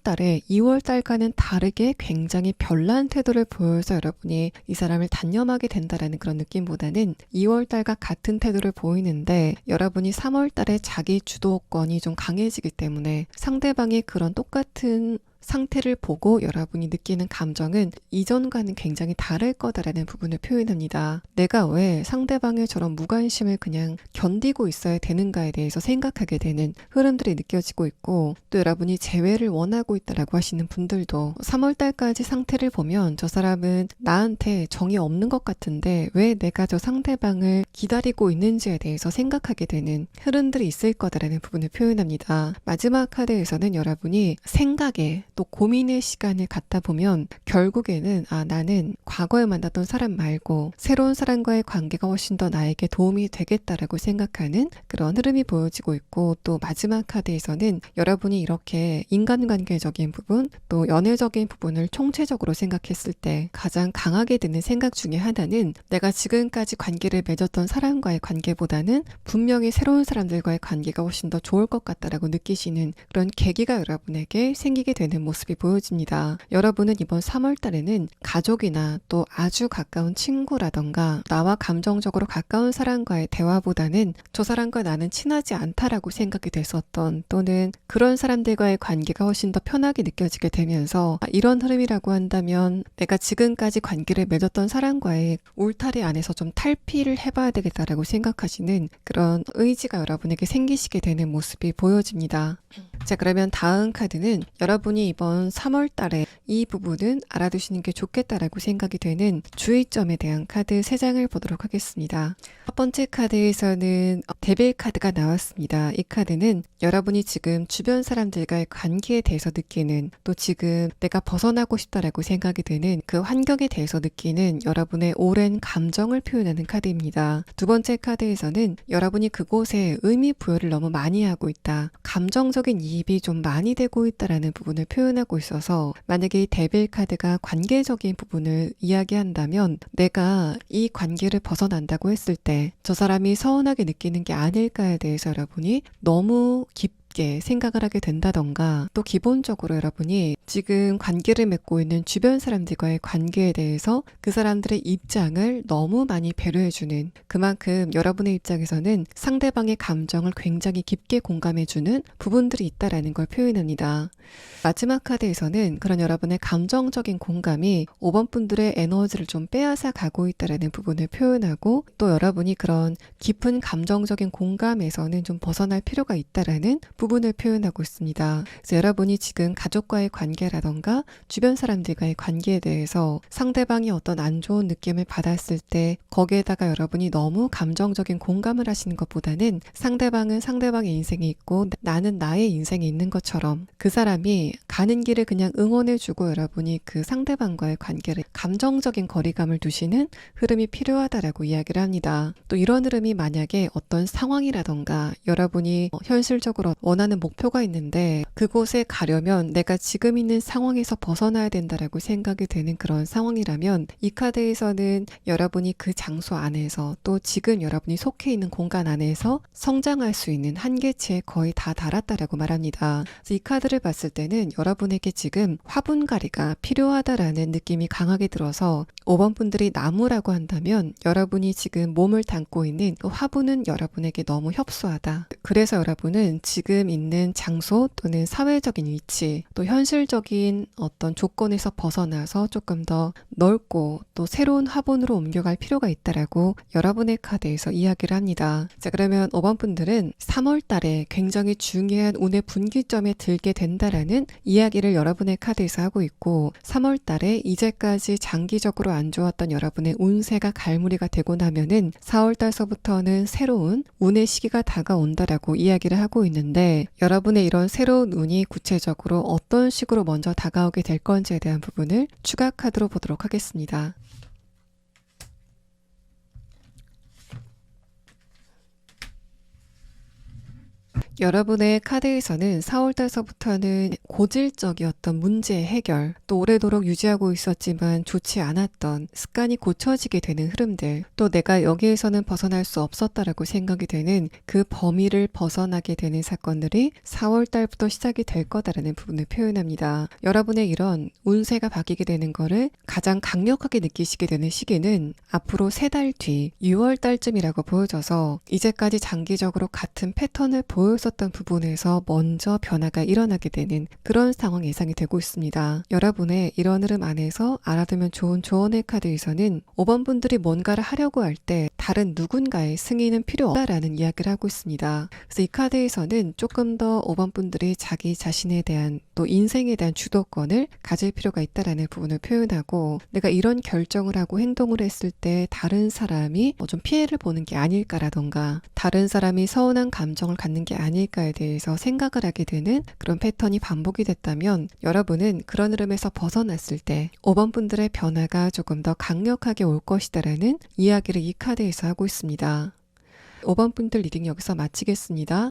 달에 2월 달과는 다르게 굉장히 별난 태도를 보여서 여러분이 이 사람을 단념하게 된다라는 그런 느낌보다는 2월 달과 같은 태도를 보이는데 여러분이 3월 달에 자기 주도권이 좀 강해지기 때문에 상대방의 그런 똑같은 상태를 보고 여러분이 느끼는 감정은 이전과는 굉장히 다를 거다라는 부분을 표현합니다. 내가 왜 상대방의 저런 무관심을 그냥 견디고 있어야 되는가에 대해서 생각하게 되는 흐름들이 느껴지고 있고 또 여러분이 재회를 원하고 있다라고 하시는 분들도 3월달까지 상태를 보면 저 사람은 나한테 정이 없는 것 같은데 왜 내가 저 상대방을 기다리고 있는지에 대해서 생각하게 되는 흐름들이 있을 거다라는 부분을 표현합니다. 마지막 카드에서는 여러분이 생각에 또 고민의 시간을 갖다 보면 결국에는 나는 과거에 만났던 사람 말고 새로운 사람과의 관계가 훨씬 더 나에게 도움이 되겠다라고 생각하는 그런 흐름이 보여지고 있고 또 마지막 카드에서는 여러분이 이렇게 인간관계적인 부분 또 연애적인 부분을 총체적으로 생각했을 때 가장 강하게 드는 생각 중에 하나는 내가 지금까지 관계를 맺었던 사람과의 관계보다는 분명히 새로운 사람들과의 관계가 훨씬 더 좋을 것 같다라고 느끼시는 그런 계기가 여러분에게 생기게 되는 모습이 보여집니다. 여러분은 이번 3월 달에는 가족이나 또 아주 가까운 친구라던가 나와 감정적으로 가까운 사람과의 대화보다는 저 사람과 나는 친하지 않다라고 생각이 됐었던 또는 그런 사람들과의 관계가 훨씬 더 편하게 느껴지게 되면서 이런 흐름이라고 한다면 내가 지금까지 관계를 맺었던 사람과의 울타리 안에서 좀 탈피를 해봐야 되겠다라고 생각하시는 그런 의지가 여러분에게 생기시게 되는 모습이 보여집니다. 자, 그러면 다음 카드는 여러분이 이번 3월 달에 이 부분은 알아두시는 게 좋겠다라고 생각이 되는 주의점에 대한 카드 3장을 보도록 하겠습니다. 첫 번째 카드에서는 데빌 카드가 나왔습니다. 이 카드는 여러분이 지금 주변 사람들과의 관계에 대해서 느끼는 또 지금 내가 벗어나고 싶다라고 생각이 되는 그 환경에 대해서 느끼는 여러분의 오랜 감정을 표현하는 카드입니다. 두 번째 카드에서는 여러분이 그곳에 의미 부여를 너무 많이 하고 있다. 감정적인 이입이 좀 많이 되고 있다라는 부분을 표현하고 있어서 만약에 이 데빌 카드가 관계적인 부분을 이야기한다면 내가 이 관계를 벗어난다고 했을 때 저 사람이 서운하게 느끼는 게 아닐까에 대해서 여러분이 너무 깊게 생각을 하게 된다던가 또 기본적으로 여러분이 지금 관계를 맺고 있는 주변 사람들과의 관계에 대해서 그 사람들의 입장을 너무 많이 배려해주는 그만큼 여러분의 입장에서는 상대방의 감정을 굉장히 깊게 공감해주는 부분들이 있다라는 걸 표현합니다. 마지막 카드에서는 그런 여러분의 감정적인 공감이 5번 분들의 에너지를 좀 빼앗아 가고 있다라는 부분을 표현하고 또 여러분이 그런 깊은 감정적인 공감에서는 좀 벗어날 필요가 있다라는 부분을 표현하고 있습니다. 그래서 여러분이 지금 가족과의 관계라던가 주변 사람들과의 관계에 대해서 상대방이 어떤 안 좋은 느낌을 받았을 때 거기에다가 여러분이 너무 감정적인 공감을 하시는 것보다는 상대방은 상대방의 인생이 있고 나는 나의 인생이 있는 것처럼 그 사람이 가는 길을 그냥 응원해주고 여러분이 그 상대방과의 관계를 감정적인 거리감을 두시는 흐름이 필요하다라고 이야기를 합니다. 또 이런 흐름이 만약에 어떤 상황이라던가 여러분이 현실적으로 원하는 목표가 있는데 그곳에 가려면 내가 지금 있는 상황에서 벗어나야 된다라고 생각이 되는 그런 상황이라면 이 카드에서는 여러분이 그 장소 안에서 또 지금 여러분이 속해 있는 공간 안에서 성장할 수 있는 한계치에 거의 다 달았다라고 말합니다. 그래서 이 카드를 봤을 때는 여러분에게 지금 화분갈이가 필요하다라는 느낌이 강하게 들어서 5번 분들이 나무라고 한다면 여러분이 지금 몸을 담고 있는 그 화분은 여러분에게 너무 협소하다. 그래서 여러분은 지금 있는 장소 또는 사회적인 위치 또 현실적인 어떤 조건에서 벗어나서 조금 더 넓고 또 새로운 화분으로 옮겨갈 필요가 있다라고 여러분의 카드에서 이야기를 합니다. 자, 그러면 5번 분들은 3월 달에 굉장히 중요한 운의 분기점에 들게 된다라는 이야기를 여러분의 카드에서 하고 있고 3월 달에 이제까지 장기적으로 안 좋았던 여러분의 운세가 갈무리가 되고 나면은 4월 달서부터는 새로운 운의 시기가 다가온다라고 이야기를 하고 있는데 여러분의 이런 새로운 운이 구체적으로 어떤 식으로 먼저 다가오게 될 건지에 대한 부분을 추가 카드로 보도록 하겠습니다. 여러분의 카드에서는 4월달서부터는 고질적이었던 문제 해결, 또 오래도록 유지하고 있었지만 좋지 않았던 습관이 고쳐지게 되는 흐름들, 또 내가 여기에서는 벗어날 수 없었다라고 생각이 되는 그 범위를 벗어나게 되는 사건들이 4월달부터 시작이 될 거다라는 부분을 표현합니다. 여러분의 이런 운세가 바뀌게 되는 거를 가장 강력하게 느끼시게 되는 시기는 앞으로 3달 뒤 6월달쯤이라고 보여져서 이제까지 장기적으로 같은 패턴을 보였었던 부분에서 먼저 변화가 일어나게 되는 그런 상황 예상이 되고 있습니다. 여러분의 이런 흐름 안에서 알아두면 좋은 조언의 카드에서는 5번 분들이 뭔가를 하려고 할 때 다른 누군가의 승인은 필요 없다라는 이야기를 하고 있습니다. 그래서 이 카드에서는 조금 더 5번 분들이 자기 자신에 대한 또 인생에 대한 주도권을 가질 필요가 있다라는 부분을 표현하고 내가 이런 결정을 하고 행동을 했을 때 다른 사람이 좀 피해를 보는 게 아닐까라던가 다른 사람이 서운한 감정을 갖는 게 아닐까에 대해서 생각을 하게 되는 그런 패턴이 반복이 됐다면 여러분은 그런 흐름에서 벗어났을 때 5번 분들의 변화가 조금 더 강력하게 올 것이다라는 이야기를 이 카드에서 하고 있습니다. 5번 분들 리딩 여기서 마치겠습니다.